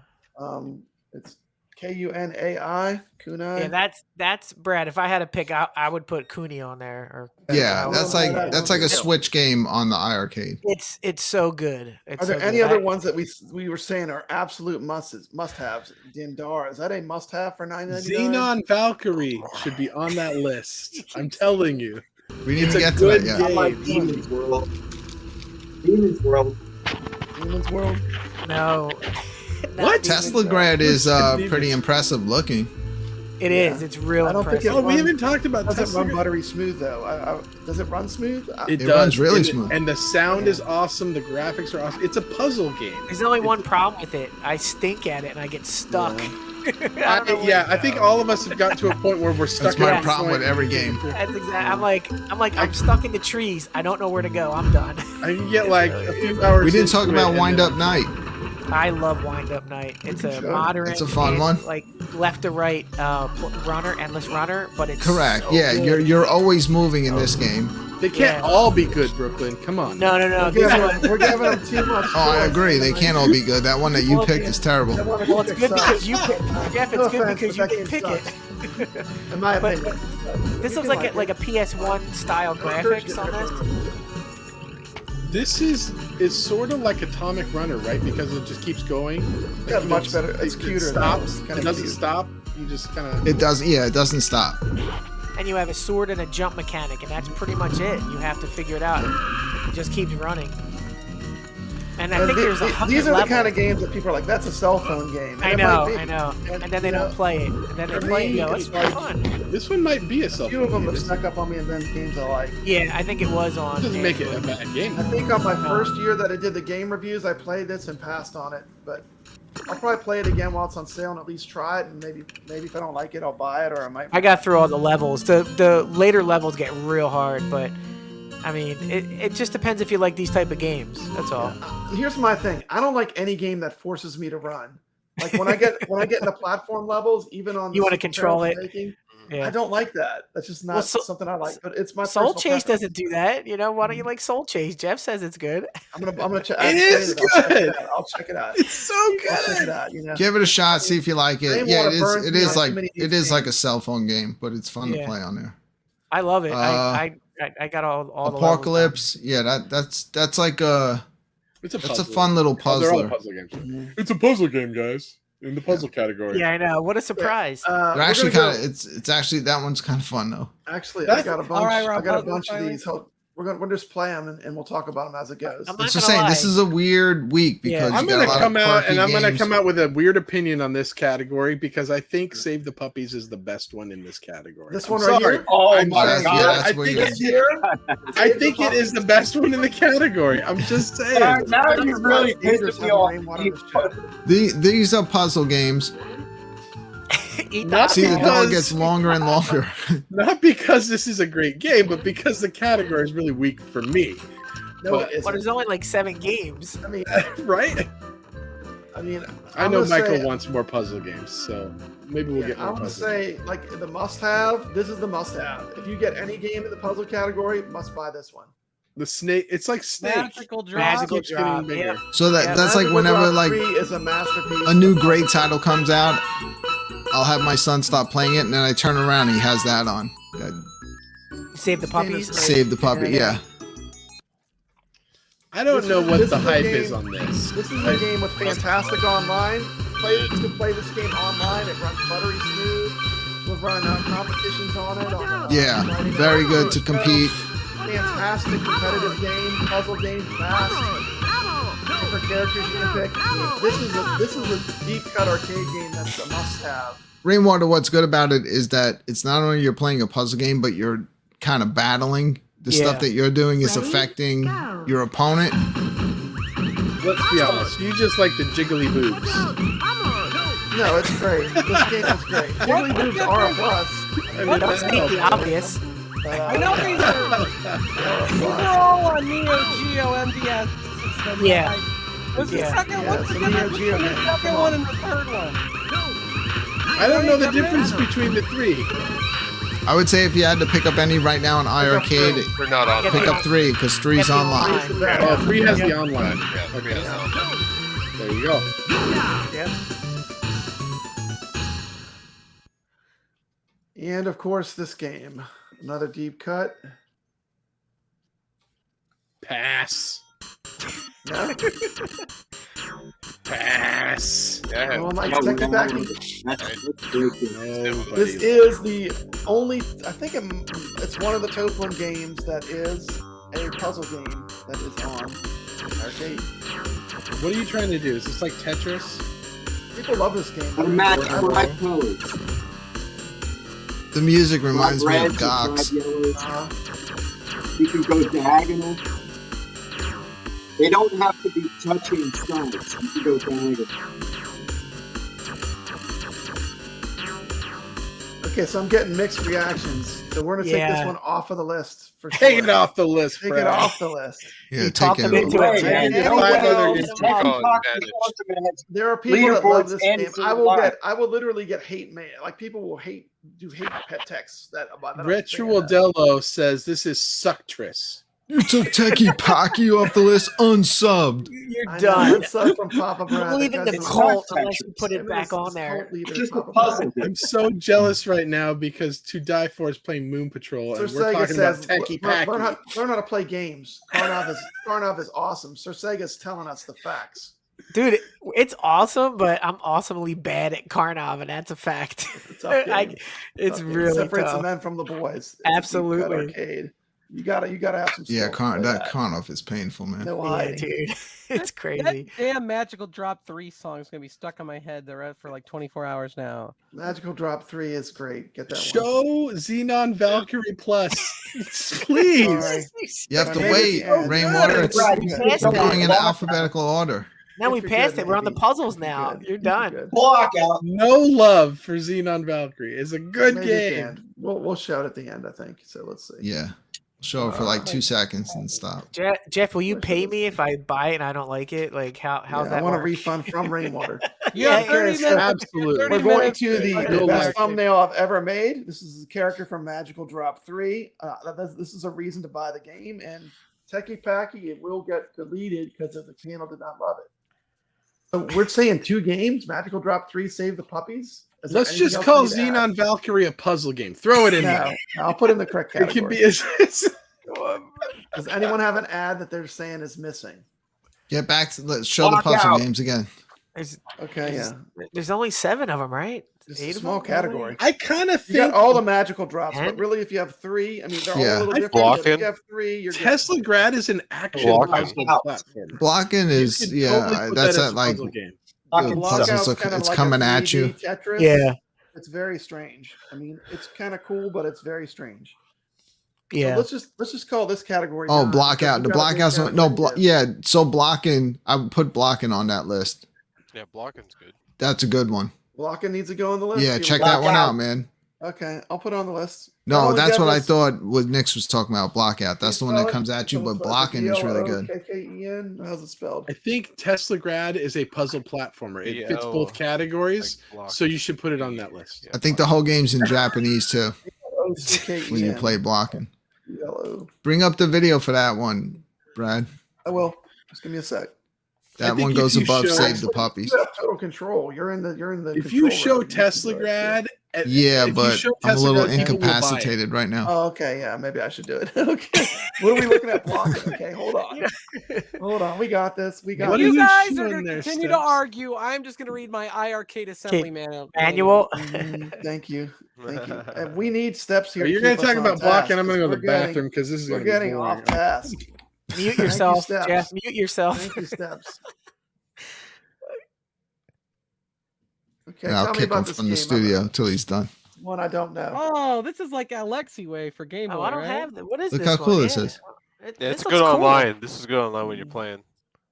It's Kunai, Kunai. yeah. That's Brad. If I had to pick, I would put Cooney on there. Or Yeah, that's like a Yeah. Switch game on the iArcade. It's so good. It's Are there so any good. other ones that we were saying are absolute must-haves? Dindar, is that a must-have for $9.99? Xenon Valkyrie should be on that list. I'm telling you. We didn't It's a get to good that I yet. like Demon's World. Demon's World. Demon's World. No. Not What? Demon's Tesla World. Grad is Demons. pretty impressive looking. It is. It's real I don't think impressive. Oh, we haven't talked about It doesn't Tesla. run buttery smooth though. Does it run smooth? It runs really And- smooth. and the sound is awesome. The graphics are awesome. It's a puzzle game. There's only one problem with it. I stink at it and I get stuck. I think all of us have gotten to a point where we're stuck. That's my at a problem point- with every game. That's exactly. I'm stuck in the trees. I don't know where to go. I'm done. I can get like a few hours. We didn't talk into it about and Wind then- Up Night. I love Wind Up Night. It's a modern. It's a fun and, one. Like left to right runner, endless runner, but it's Correct. so Yeah, good. you're always moving in this game. They can't Yeah. all be good, Brooklyn. Come on. No. We're This giving, one, we're giving them too much. Oh, I choice. agree. They can't all be good. That one that you Well, picked yeah. is terrible. That one well, it's pick good sucks. because you pick. Jeff, No it's good offense, because but you that can game pick it. In my But opinion. This You looks can like a PS1 style graphics on this. This is sort of like Atomic Runner, right? Because it just keeps going. Yeah, Like, much better. It's It cuter. stops. Kinda It doesn't cute. stop. You just kind of. It does. Yeah, it doesn't stop. And you have a sword and a jump mechanic, and that's pretty much it. You have to figure it out. It just keeps running. And I think there's 100 these are the levels. kind of games that people are like, that's a cell phone game. And I it know, might be. I know. And, And then they you don't know, play it. And then they for play it and me, go, it's it's like- fun. This one might be a A self. few of them have snuck up on me and then games I like. Yeah, I think it was on. Doesn't make it a Android. bad game. I think on my first year that I did the game reviews, I played this and passed on it. But I'll probably play it again while it's on sale and at least try it. And maybe if I don't like it, I'll buy it, or I might. I got through all the levels. The later levels get real hard, but I mean, it just depends if you like these type of games. That's all. Here's my thing. I don't like any game that forces me to run. Like when I get into platform levels, even on You want to control it. I don't like that. That's just not something I like. But it's my Soul personal Chase preference. doesn't do that. You know, why don't you like Soul Chase? Jeff says it's good. I'm gonna check. It is good. I'll check it out. It's so I'll check good. it out. You know. Give it a shot, see if you like it. Rainwater Yeah, burns it me is on like too many of it these is like a games. cell phone game, but it's fun to Yeah. play on there. I love it. I got all the levels Apocalypse, yeah, that's like a It's a that's a puzzle. fun little Oh, they're all puzzler. puzzle games. It's a puzzle game, guys. In the puzzle category. done. Yeah, I know. What a surprise. They're We're actually gonna kind of it's actually that one's kind of fun though. Actually, I That's- got a bunch. all right, Rob, I got a puzzle bunch of finally. these. We'll just play them and we'll talk about them as it goes. I'm not Let's just gonna say lie. this is a weird week Yeah. because I'm you got gonna a lot come of out quirky and I'm gonna games. come out with a weird opinion on this category because I think Save the Puppies is the best one in this category. This I'm one right sorry. here? Oh I'm my sorry. Yeah, god. that's I where think you're- it's I think it is the best one in the category. I'm just saying. Now you're really pissing me off. These are puzzle games. Eat Not See, the dog because- gets longer and longer. Not because this is a great game, but because the category is really weak for me. No, But- it isn't. But there's only like 7 games. I mean, Right? I mean, I I'm know gonna Michael say- wants more puzzle games, so maybe we'll get more I'm gonna puzzle. say like the must-have. This is the must-have. If you get any game in the puzzle category, must buy this one. The snake. It's like Snake. Magical drop. Magical Keeps getting drop. bigger. Yeah. So Yeah, that's like Magical whenever Drop like 3 is a masterpiece. a new great title comes out, I'll have my son stop playing it, and then I turn around and he has that on. Save the puppies. Save the puppy, yeah. I don't This know is- what this the is a hype game- is on this. This is a game with fantastic online. You can play this game online. It runs buttery smooth. We'll run competitions on it. Yeah, very good to compete. Fantastic competitive game, puzzle game, fast. Different characters you can pick. This is a deep cut arcade game that's a must-have. Rainwater, what's good about it is that it's not only you're playing a puzzle game, but you're kind of battling. The Yeah. stuff that you're doing is affecting your opponent. Let's be honest. You just like the jiggly boobs. No, it's great. This game is great. Jiggly boobs are a plus. I mean, Don't state the obvious. But, I know these are all on Neo Geo MDS system. Yeah. What's the Yeah. second? Yeah, What's the it's a Neo difference Geo between the game. second one and the third one? I don't know the difference between the three. I would say if you had to pick up any right now on iArcade, We're not on. pick up 3 because 3's Get the online. It's the best. Oh, 3 has the online. Yeah, three has online. There you go. And of course, this game. Another deep cut. Pass. No? Pass. Yeah. No one likes Teki-Taki? Nobody. This is the only. I think it's one of the Toplin games that is a puzzle game that is on arcade. What are you trying to do? Is this like Tetris? People love this game. A match I for love my it. colors. The music reminds me of Red, Gox. red, yellows. Uh, You can go diagonal. They don't have to be touching sides. You can go diagonal. okay, so I'm getting mixed reactions. So we're gonna take this Yeah. one off of the list for sure. Take it off the list, Take Brad. it off the list. Yeah, take talked them it. into Wait, it. man, Yeah, you don't five know. other It's games. Tech Oh, Talk advantage. Ultimate. There are people that love this Leaderboards and game. I will live. literally get hate mail. Like people will hate pet texts that about that. Ritual Dello says this is Suctress. You took Teki-Paki off the list unsubbed. You're I know, done. it's up from Papa Brad. You're leaving the Because cult it's unless you put it back on there. It's just a puzzle. I'm so jealous right now because To Die For is playing Moon Patrol Sir and we're Sega talking says, about Teki learn how to play games. Karnov is awesome. Sir Sega's telling us the facts. Dude, it's awesome, but I'm awesomely bad at Karnov, and that's a fact. It's up game. It's It really separates the tough. men from the boys. It's a deep cut Absolutely. arcade. You gotta have some. Yeah, skill to play that Karnov is painful, man. No Yeah, hiding. dude. It's That crazy. damn Magical Drop 3 song is going to be stuck in my head for like 24 hours now. Magical Drop 3 is great. Get that one. Show Xenon Valkyrie Plus. Please. Sorry. You have to Maybe wait, at the end. Rainwater. It's Brad, we're going in alphabetical order. Now we If you're passed good, it. We're on the maybe. puzzles If you're now. good. You're If you're done. good. Block out. No love for Xenon Valkyrie. It's a good Maybe at the game. end. We'll shout at the end, I think. So let's see. Yeah. Show it for like 2 seconds and stop. Jeff, will you Wish it pay was- me if I buy it and I don't like it? Like how's Yeah, that I want a work? refund from Rainwater. Yeah, Yeah, 30 so- minutes. Absolutely. 30 We're going minutes. to the You'll best like it. thumbnail I've ever made. This is a character from Magical Drop 3. This is a reason to buy the game. And Techie Packy, it will get deleted because the channel did not love it. So we're saying 2 games. Magical Drop 3, Save the Puppies. Is there Let's anything just else call we need to add? Xenon Valkyrie a puzzle game. Throw it in No, there. I'll put it in the correct It category. could be. Does anyone have an ad that they're saying is missing? Get back to let's show the Block puzzle out. games again. Okay, yeah. There's only 7 of them, right? It's a 8 of small them? category. I kind of You got think all the magical drops, but And- really, if you have 3, I mean, they're all Yeah. a little Like different. But if Blockin'. you have 3, you're good. Tesla Grad is an action Blocking. puzzle platform. Blocking is You could yeah, totally put that's that as at a like puzzle game. the Fucking puzzles Blockout's look, kind of it's like a coming at 3D you. Tetris. Yeah. It's very strange. I mean, it's kind of cool, but it's very strange. So Yeah. let's just call this category. Oh, done, block because out. we The got a big blockouts. No, category to do. yeah. So blocking, I would put blocking on that list. Yeah, blocking's good. That's a good one. Blocking needs to go on the list. Yeah, People- check block that one out. out, man. Okay, I'll put it on the list. I No, only that's got what I this- thought was Nix was talking about. Blockout. That's the one that spell it? comes at you, So but it's blocking is really good. BLOKKEN. How's it spelled? I think Tesla Grad is a puzzle platformer. It fits both categories, Like block. so you should put it on that list. I think the whole game's in Japanese too BLOCKEN. when you play blocking. BLO. Bring up the video for that one, Brad. I will. Just give me a sec. That think one if goes you above show- Save the Puppies. You have total control. You're in the. If you control show room. You can Tesla do it. Grad, Yeah, if you but show I'm a Tesla little Grad, people will buy it. incapacitated right now. Oh, okay, yeah, maybe I should do it. Okay, what are we looking at blocking? Okay, hold on, hold on. We got this. We got What You are this. you guys are showing going to there, continue to Steps? argue. I'm just going to read my IRcade assembly manual. Manual. Thank you, thank you. And we need steps here. You're going going to talk about blocking. I'm going to go to the bathroom because this is We're going to be getting boring. off task. Mute you, yourself, Steps. Jeff. Mute yourself. Thank you, steps. Okay, And I'll tell me kick him about this from the game. studio till he's done. One I don't know. Oh, this is like Alexi way for Game Boy. Oh, I don't right? have that. What is Look this how cool one? this Yeah. is. Yeah, This it's looks good cool. online. This is good online when you're playing.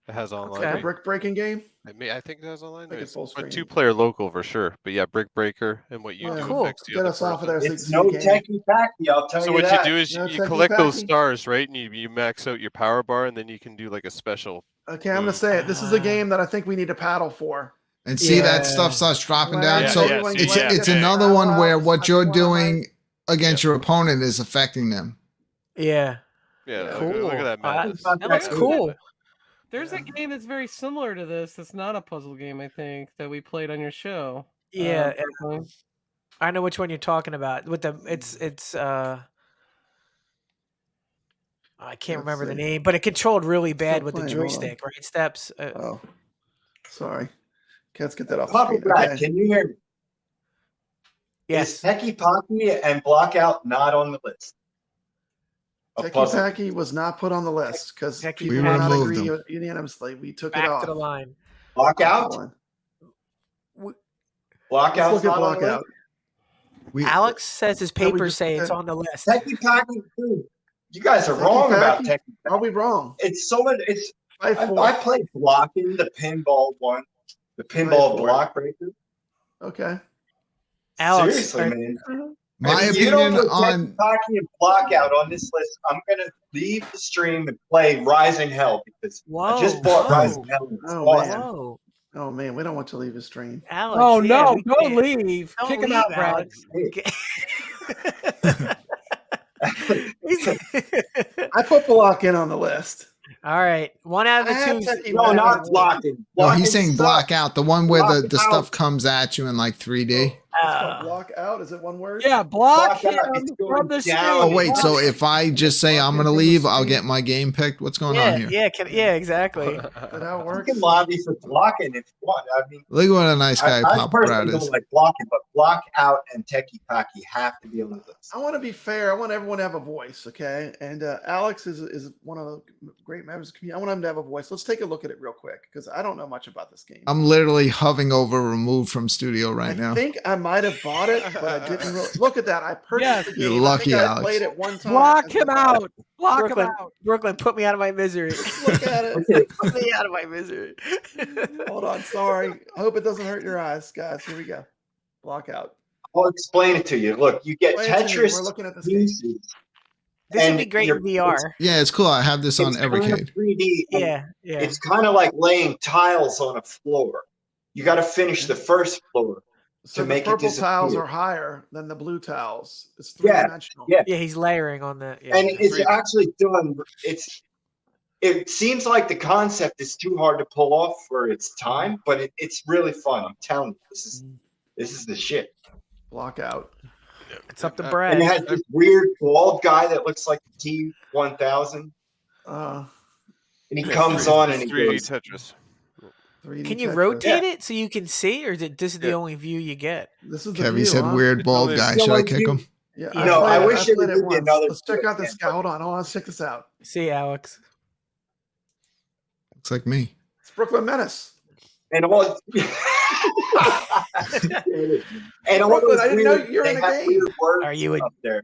It has online. Okay. A brick breaking game. I think it has online. Make it There's full a screen. 2-player local for sure. But yeah, Brick Breaker and what you Oh, do cool. affects the Get other us off of person. there. so It's you can no see the game. techie packy, I'll tell So you what that. you do is No you techie collect those packy? stars, right? And you max out your power bar, and then you can do like a special. Okay, I'm gonna say it. This is a game that I think we need to paddle for. And see Yeah. that stuff starts dropping Well, down. Yeah, so yeah, it's see, yeah, it's yeah. another one where what you're That's one I doing against your opponent is affecting them. Yeah. Yeah, Yeah. look at that Uh, madness. that looks Yeah. cool. There's a game that's very similar to this. That's not a puzzle game, I think, that we played on your show. Yeah, Brooklyn. I know which one you're talking about. With the it's I can't Let's remember the see. name, but it controlled really bad Still with the playing, hold on. joystick, right? Steps. Oh, sorry. Okay, let's get that off the Papa screen. Brad, Okay. can you hear me? Yes. Is Techie Pocky and Blockout not on the list? Of Techie puzzle. Packy was not put on the list because Techie people We did not removed agree them. unanimously. We took it Back off. to the line. Blockout? Hold on. Blockout's Let's look at not on the blockout. list? We, Alex says his No, we papers just say it's said- on the list. Techie Pocky, too. You guys are Techie wrong about Packy? Techie Are Pocky. we wrong? It's so much. It's Fight for I it. played blocking the pinball one, the Fight pinball for it. block breaker. Okay. Alex, Seriously, are- man. my If you don't opinion put Techie on Pocky and Blockout on this list, I'm gonna leave the stream and play Rising Hell because Whoa, I just bought whoa. Rising Hell. and It's Oh, awesome. man. Whoa, Oh man, we don't want to leave the stream. Alex. Oh, yeah, no. we Don't can't- leave. Don't Kick him leave, out, Brad. Alex. I put block in on the list. All right, 1 out of I the have 2. Techie No, Packy. not blocking. no, Blocking he's saying sucks. block out the one where the Block out. stuff comes at you in like 3D. It's called block out. Is it one word? Yeah, block Block out, him it's going from the down. Oh street. wait, so if I just say I'm gonna leave, I'll get my game picked. What's going Yeah, on here? yeah, exactly. Is that how it You works? can lobby for blocking if you want. I mean, Look what a nice guy I Papa Brad personally is. don't like blocking, but Blockout and Teki Paki have to be on the list. I want to be fair. I want everyone to have a voice, okay? And Alex is one of the great members of the community. I want him to have a voice. Let's take a look at it real quick because I don't know much about this game. I'm literally hovering over removed from studio right now. I think I might have bought it, but I didn't really look at that. I purchased the game. You're lucky, I think Alex. I played it one time. Block him out. Block Brooklyn, him out. Brooklyn, put me out of my misery. Look at it. Okay. Put me out of my misery. Hold on, sorry. I hope it doesn't hurt your eyes, guys. Here we go. Blockout. I'll explain it to you. Look, you get Explain it to me. Tetris We're looking at this game. pieces. This would And be great in you're- VR. Yeah, it's cool. I have this on It's kind of Evercade. 3D. and Yeah, yeah. It's kind of like laying tiles on a floor. You got to finish the first floor. So To the make it purple tiles disappear. are higher than the blue tiles. It's Yeah, three-dimensional. yeah. Yeah, he's layering on that. Yeah. And it's actually done. It seems like the concept is too hard to pull off for its time, but it's really fun. I'm telling you, this is the shit. Blockout. It's up to And Brad. it has this weird bald guy that looks like the T-1000, Uh, and he comes on and he 3D goes, Tetris. 3D Can you Tetris. rotate it so you can see, or is it this is the Yeah. only view you get? This is the Kevin view, said huh? weird bald guy. Should I kick him? Yeah, You know, I played wish it played would give me once. another Let's check out good this guy. Hold on, let's check this out. See, Alex. Looks like me. It's Brooklyn Menace. and all. and all Brooklyn, those I didn't know weird- you were they in the have game. weird words Are you a- up there?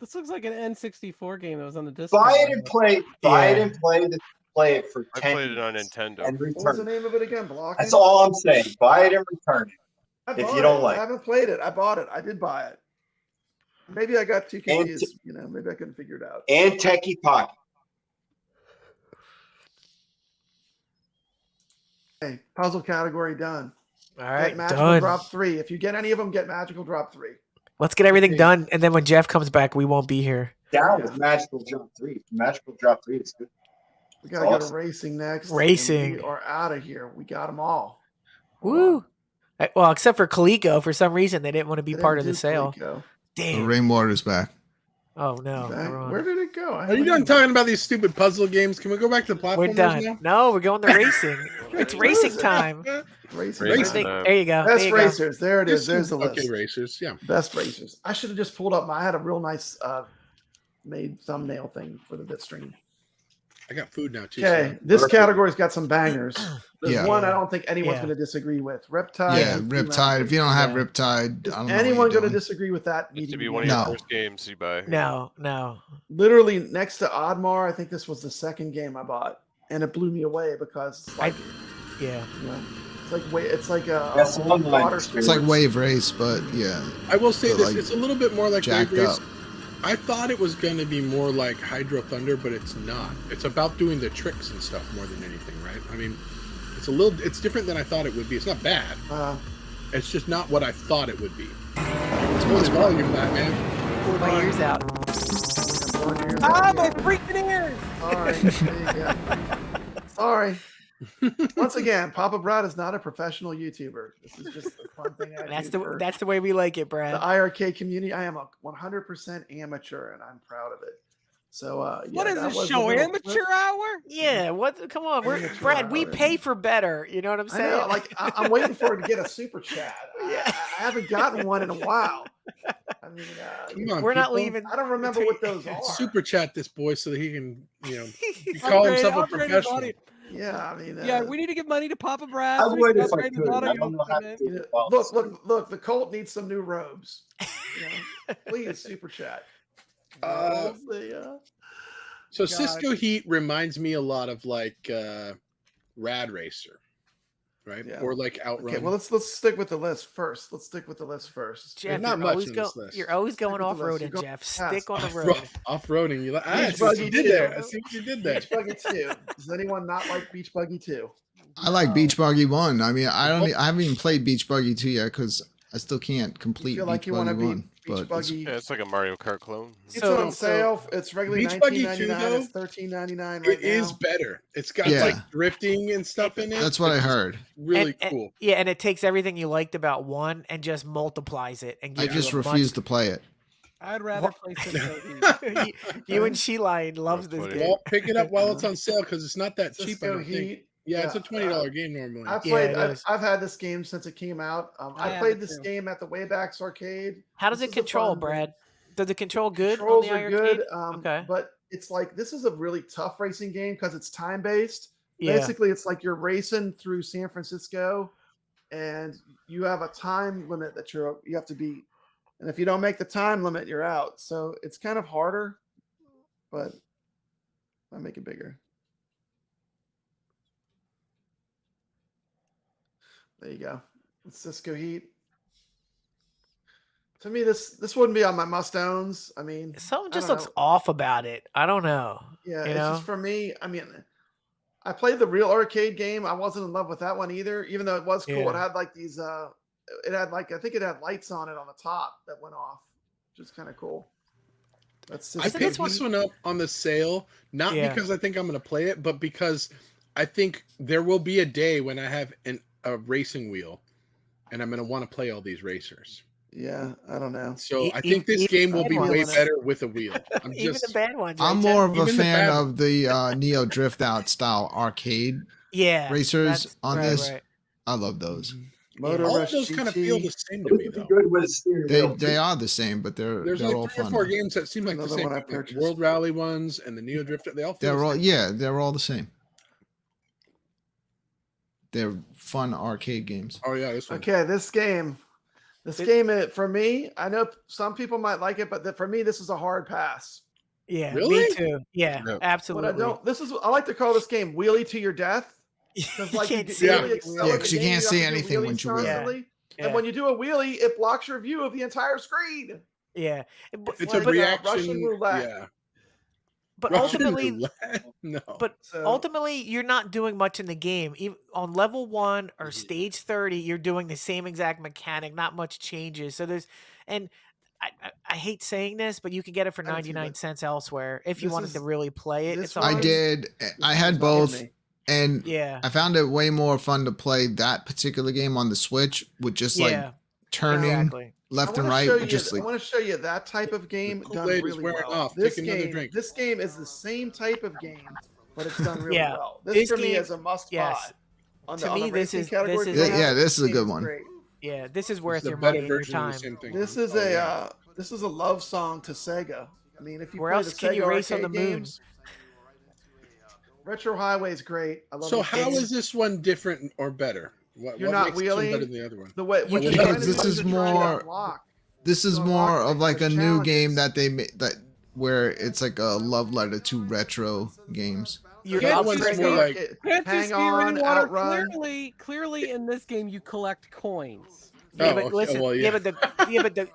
This looks like an N64 game that was on the disc. Buy it and play. Buy it Yeah. and play it for I 10 played it on minutes Nintendo. and What was the return. name of it again? Blocking? That's all I'm saying. Buy it and return it. I if bought you don't it. like I haven't played it. I bought it. I did buy it. Maybe I got too And confused. Maybe I couldn't figure it out. And Teki Paki. Hey, puzzle category done. All Get right, Magical done. Drop 3. If you get any of them, get Magical Drop 3. Let's get everything Okay. done, and then when Jeff comes back, we won't be here. Down with Magical Drop 3. Magical Drop 3 is good. We gotta go Awesome. to racing next. and Racing. We are out of here. We got them all. Woo! Well, except for Coleco, for some reason they didn't want to be They part didn't of the do sale. Coleco. The Damn. rainwater's back. Oh no. Okay, we're on. where did it go? Are you done talking about these stupid puzzle games? Can we go back to the We're platformers done. now? No, we're going to racing. It's Where racing is it? time. Racing. Racing. Racing. There you go. Best There you go. racers. There it is. There's the list. Okay, racers. Yeah. Best racers. I should have just pulled up. I had a real nice made thumbnail thing for the Bitstream. I got food now too. Okay, so- this category's got some bangers. There's Yeah. one I don't think anyone's Yeah. going to disagree with. Riptide. Yeah, and Riptide. If you don't have Yeah. Riptide, Is I don't know anyone what going you're to doing. disagree with that? It should be meeting? one of your No. first games you buy. No. Literally next to Oddmar, I think this was the second game I bought, and it blew me away because it's like, Yeah. you know, it's like a That's an online water experience. It's like Wave Race, but yeah. I will say So, this: like, it's a little bit more like jacked Wave Race. up. I thought it was going to be more like Hydro Thunder, but it's not. It's about doing the tricks and stuff more than anything, right? I mean, it's different than I thought it would be. It's not bad. It's just not what I thought it would be. What's the volume, that man? Pull my ears out. Ah, my freaking ears! Sorry. There you go. Sorry. Once again, Papa Brad is not a professional YouTuber. This is just a fun thing I That's do the for that's the way we like it, the Brad. IRK community. I am a 100% amateur, and I'm proud of it. So, What is that this was a show? little Amateur clip. hour? Yeah. What? Come on, we're Amateur Brad. We hour. pay for better. You know what I'm I saying? know, like I'm waiting for it to get a super chat. Yeah. I haven't gotten one in a while. I mean, Come on, We're not people. leaving. I don't remember what those are. Super chat this boy so that he can, call himself a Upgrade his professional. audio. Yeah, I mean, Yeah, we need to give money to Papa Brad. I so we would can if I upgrade his could. I audio don't know how to equipment. do it well. look. The Colt needs some new robes. You know? Please, super chat. Uh, So God. Cisco Heat reminds me a lot of like Rad Racer, right? Yeah. Or like Outrun. Okay, well let's stick with the list first. Jeff, not you're much always in go, this list. you're always Stick going with off the list. roading, You're Jeff. going Stick on the Off- road. Off-roading. I Beach see what Buggy you did 2. there. I see what you did there. Beach Buggy 2. Does anyone not like Beach Buggy 2? I like Beach Buggy 1. I mean, I haven't even played Beach Buggy 2 yet because I still can't complete feel like Beach you wanna Buggy be 1. Beach But it's- Buggy. Yeah, it's like a Mario Kart clone. It's So- on sale. It's regularly Beach Buggy 2 $19.99. though, It's $13.99 right It now. is better. It's got Yeah. like drifting and stuff in it. that's what I It's heard. Really And- cool. Yeah, and it takes everything you liked about one and just multiplies it and I gives just you a much- refuse to play it. I'd rather play Cisco Heat. you and She Lion loves That's this funny. game. Well, pick it up while it's on sale because it's not that cheap. I Cisco don't think. Heat. Yeah, it's a Yeah, $20 game normally. I played. it is. I've had this game since it came out. I have played it this too. game at the Waybacks arcade. How does This it is a control, fun game. Brad? Does it control good on Controls the are arcade? good. Okay. But it's like this is a really tough racing game because it's time based. Yeah. Basically, it's like you're racing through San Francisco, and you have a time limit that you have to beat. And if you don't make the time limit, you're out. So it's kind of harder, but I make it bigger. There you go. Cisco Heat. To me, this wouldn't be on my must-owns. I mean, Something I just don't looks know. off about it. I don't know. Yeah, you it's know? just for me. I mean, I played the real arcade game. I wasn't in love with that one either, even though it was cool. It Yeah. had like these. It had like I think it had lights on it on the top that went off, which is kind of cool. That's I just picked this one up on the sale, not Yeah. because I think I'm going to play it, but because I think there will be a day when I have a racing wheel, and I'm going to want to play all these racers. Yeah, I don't know. So I Even think this game will be bad way ones. better with a wheel. I'm Even just the bad ones. I'm right, more Jeff? of a Even the fan bad- of the Neo Drift Out style arcade Yeah. racers that's- on right, this. right. I love those. Motor all of Rush those kind of feel the GT. same It to me, would be though. good with a steering wheel. They are the same, but they're There's all like 3 or fun. 4 games that seem like the Another same. one I Like the purchased. World Rally ones and the Neo Drift. They all feel They're the all same. they're all the same. They're fun arcade games. Oh yeah, this one. Okay, this game, for me, I know some people might like it, but for me, this is a hard pass. Yeah. Really? Me too. Yeah. No. But Absolutely. I don't. I like to call this game "Wheelie to Your Death." Because like can't you see really it. excel Yeah, at 'cause the you game, can't have see to do anything wheelies once you wheel. constantly. Yeah. And when you do a wheelie, it blocks your view of the entire screen. Yeah. But, It's like a a reaction. Russian roulette. Yeah. but Russian ultimately, roulette? No. but So ultimately, you're not doing much in the game. Even on level 1 or Mhm. stage 30, you're doing the same exact mechanic. Not much changes. So there's, and I hate saying this, but you can get it for I do too, 99 but cents elsewhere if you this wanted is- to really play it. this It's one- I always, did. I had It's not for both, me. and Yeah. I found it way more fun to play that particular game on the Switch with just like Yeah. turning Exactly. left I and wanna right. show with you- just I like want to show you that type of game The done Kool-Aid is really wearing well. off. This Take another game, drink. this game is the same type of game, but it's done really Yeah. well. This This for me game- is a must yes. buy. On To on me, the this racing is- category, this is- Yeah, this is a game good one. great. Yeah. This is It's worth the your better money and your version of time. the same thing. This is Oh, yeah. this is a love song to Sega. I mean, if you Where play else the can you Sega race on the arcade moon? games, Retro Highway is great. I love So it. how It's- is this one different or better? What You're not makes this one wheeling. better than the other one? The way You what you're can't- trying to This do is you're trying to more- unlock. this is So more unlock of like a those new game challenges. that they made that where it's like a love letter to retro games. You're The other one's upgrading- more like- Can't you Hang see on, rainwater? outrun. Clearly, in this game, you collect coins. Yeah, Oh, but okay, listen. well, Yeah, yeah. but the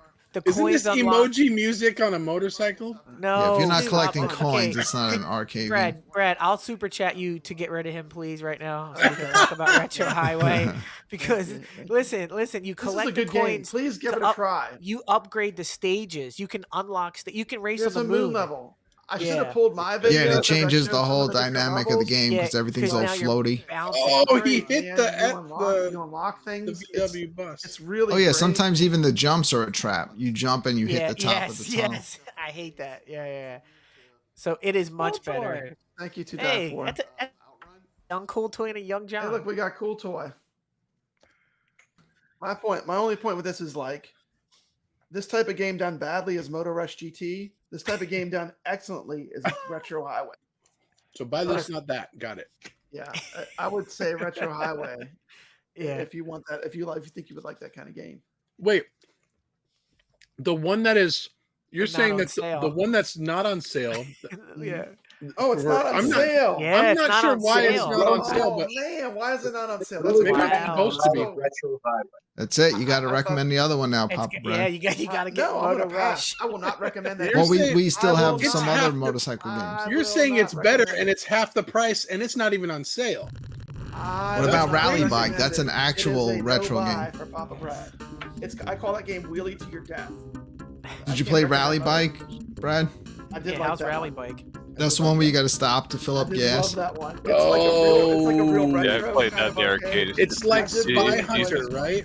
Isn't coins this unlock. emoji music on a motorcycle? No, Yeah, if you're not stop. collecting Okay, coins, it's not an arcade game. Brad, I'll super chat you to get rid of him, please, right now, so we can talk about Retro Highway. Because listen, you This is collect a good the game. coins. Please give to it a up- try. You upgrade the stages. You can unlock. You can race There's on a the moon level. I should Yeah. have pulled my video. Yeah, and it because I changes showed the some whole of different dynamic of the levels. game Yeah, because everything's 'cause all now you're floaty. bouncing. Oh, he Great, hit man. the you unlock the things. VW bus. It's really. Oh yeah, great. sometimes even the jumps are a trap. You jump and you hit Yeah, the top yes, of the tunnel. yes. I hate that. Yeah. So it is much Cool better. toy. Thank you to Hey, die for. that's a young cool toy and a young John. Hey, look, we got cool toy. My only point with this is like, this type of game done badly is Motor Rush GT. This type of game done excellently is Retro Highway. So buy this, not that. Got it. Yeah, I would say Retro Highway. Yeah. If you want that, if you think you would like that kind of game. Wait. The one that is you're Not saying on that's sale. the one that's not on sale. Yeah. Oh, it's not on I'm not- sale. Yeah, I'm it's not not sure on why it's sale. not on sale, Oh but man, why is it not on sale? Really maybe good. it's supposed to be. Retro Highway. That's it. You got to I thought- recommend the other one now, It's Papa g- Brad. yeah, you got to get No, I'm Motor gonna pass. Rush. I will not recommend that. You're Well, saying- we still I will have It's some half other the- motorcycle games. I You're will saying not it's better recommend and it's half the price and it's not even on sale. I What will about not Rally recommend Bike? That's it. an It is actual a no retro buy game. for Papa Brad. I call that game Wheelie to Your Death. Did you can't play recommend Rally that. Bike, Brad? I did Yeah, like how's that Rally one. Bike? That's the one where you got to stop to fill I up did gas. love that one. It's like a real Oh. Yeah, I retro played kind that of in the arcade. arcade. It's like I did Spy like Hunter, right?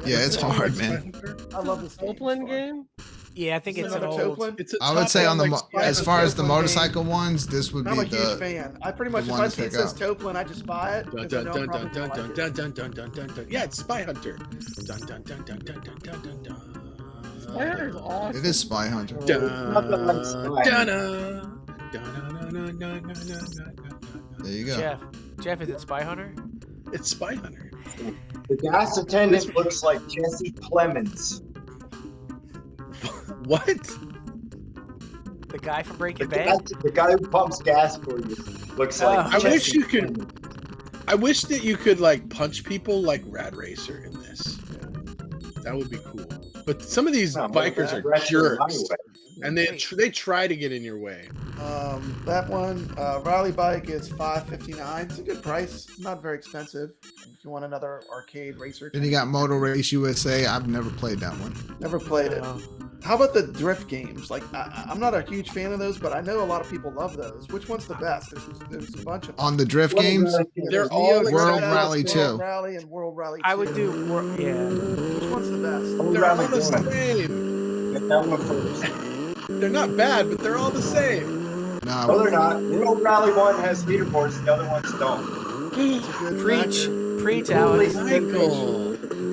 Yeah, it's Yeah. hard, man. I love this game. Copeland It's fun. game? Yeah, I think it's an another old. Toplin? It's a I would say on the top-down, like, as Spy far as Hunter. the motorcycle ones, this would I'm be a huge the. fan. I pretty much, the if one I to see it pick says up. Toplin, I just buy it. Dun, 'cause I dun, know dun, I'm probably dun, gonna dun, like dun, it. dun, dun, dun, dun, dun. Yeah, it's Spy Hunter. Dun, dun, dun, dun, dun, dun, dun, dun, dun. Spy Hunter's awesome. It is Spy Hunter. Dun, Nothing like Spy. dun, dun, dun, dun, dun, dun, dun, dun, dun. There you go. Jeff, is it Spy Hunter? It's Spy Hunter. The gas attendant looks like Jesse Plemons. What? The guy from Breaking The Bad? guy who pumps gas for you looks like. Oh. I wish Jesse you could. Plemons. I wish that you could like punch people like Rad Racer in this. That would be cool. But some of these No, bikers are Rad Racer jerks, anyway. and they try to get in your way. That one, Rally Bike is $5.59. It's a good price. Not very expensive. If you want another arcade racer. Then you got Motor Race USA. I've never played that one. Never played it. How about the drift games? Like, I'm not a huge fan of those, but I know a lot of people love those. Which one's the best? There's a bunch of them. On the drift What games, about- They're There's all Neo World Geo, Rally World 2. Rally and World Rally 2. I would do. Yeah. Which one's the best? World They're all Rally the one. same. Get that one first. They're not bad, but they're all the same. No, no, they're not. World Rally 1 has leaderboards, the other ones don't. It's a good Preach. factor. Preach, Alex. Michael,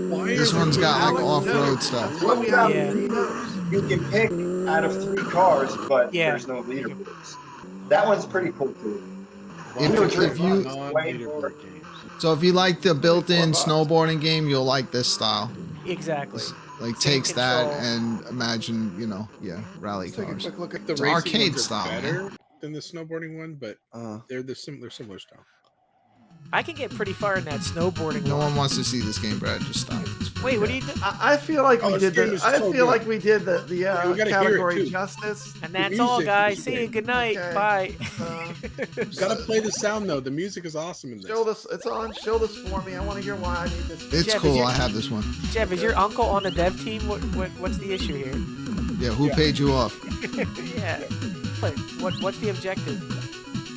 why this are one's they- got like Alex, off-road no. stuff. That's why we have Yeah. those. You can pick out of 3 cars, but Yeah. there's no leaderboards. That one's pretty cool too. If- Neo if Drift you- is way more. Non-leaderboard games. So if you like the built-in snowboarding game, you'll like this style. Exactly. Like Same takes that control. and imagine, rally Let's take a cars. quick look at The It's racing arcade ones are style, man. better than the snowboarding one, but Uh, they're similar style. I can get pretty far in that snowboarding No one. one wants to see this game, Brad. Just stop. Wait, what do you do? I feel like Oh, we this did game the. is I so feel good. like we did the we gotta hear it, category too. justice. And that's music all, guys. is See you. great. Good night. Okay. Bye. Gotta play the sound though. The music is awesome in this. Show this. It's on. Show this for me. I want to hear why I need this. It's Jeff, is cool. your- I have this one. Jeff, is your uncle on the dev team? What's the issue here? Yeah, who paid you off? Yeah. What's the objective?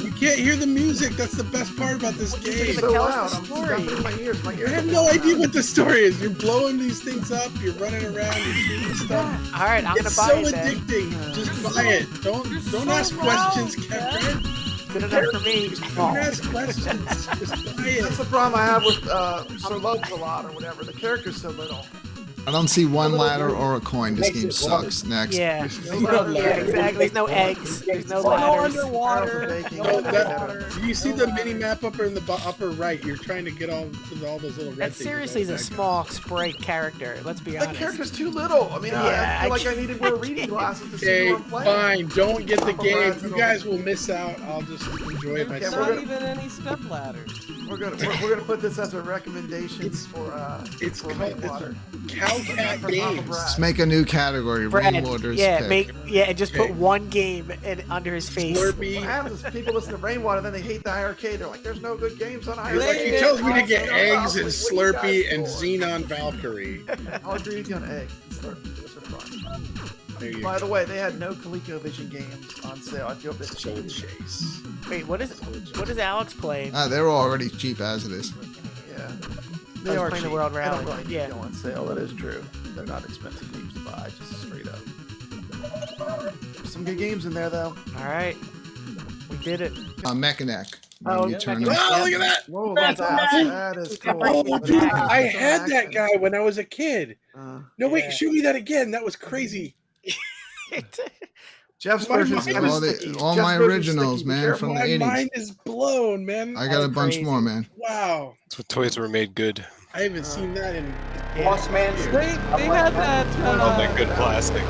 You can't hear the music. That's the best part about this It's game. so Tell us loud. the I'm story. stuffing in my ears. My ears I have are no loud. idea what the story is. You're blowing these things up. You're running around. You're shooting stuff. All right, I'm It's gonna buy so it then. addicting. Just buy it. Don't ask questions, Kevin. Good enough for me. Don't ask questions. Just buy That's it. the problem I have with Sir Loves a Lot or whatever. The character's so little. I don't see one ladder or a coin. This Makes game it sucks. Next. Yeah. No ladder. Yeah, exactly. There's no eggs. There's no No ladders. underwater. Baking. No, do you see the mini map up in the upper right? You're trying to get all those little red That things. seriously is a small sprite character. Let's be That honest. character's too little. I mean, Yeah, I feel like I I needed more reading glasses to see Okay, who I'm playing. fine. Don't get the Upper game. right, You middle. guys will miss out. I'll just enjoy it Okay, There's we're myself. not gonna- even any step ladders. We're gonna put this as a recommendation for It's for called Rainwater. Cowcat For Papa Games. Brad. Let's make a new category. Brad, Rainwater's yeah, pick. and just put Okay. one game under his face. What Slurpee. happens is people listen to Rainwater, then they hate the arcade. They're like, "There's no good games on You're like, arcade." he tells me to get Awesome. eggs and What are you guys Slurpee and for? Xenon Valkyrie. I'll agree with you on eggs and Slurpee. Those are fun. There you By go. the way, they had no ColecoVision games on sale. I feel a bit Soul cheated. Chase. Wait, what is Alex playing? They're already cheap as it is. Yeah. I They was are playing the cheap. World They don't Rally. really need Yeah. to go on sale. That is true. They're not expensive games to buy, just straight up. There's some good games in there, though. All right, we did it. Mechanic. Oh, You yeah, turn Mechanic. them- Oh, look at that! Whoa, That's that is cool. Oh, dude, I had that guy when I was a kid. No, Yeah. wait, show me that again. That was crazy. Jeff's My version's mind kind of All, the, sticky. all Jeff's my version's originals, sticky. Be man, careful. from the My 80s. mind is blown, man. I got a bunch crazy. more, man. Wow. That's what toys were made good. I haven't seen that in. Boss man. They had that. All that good plastic.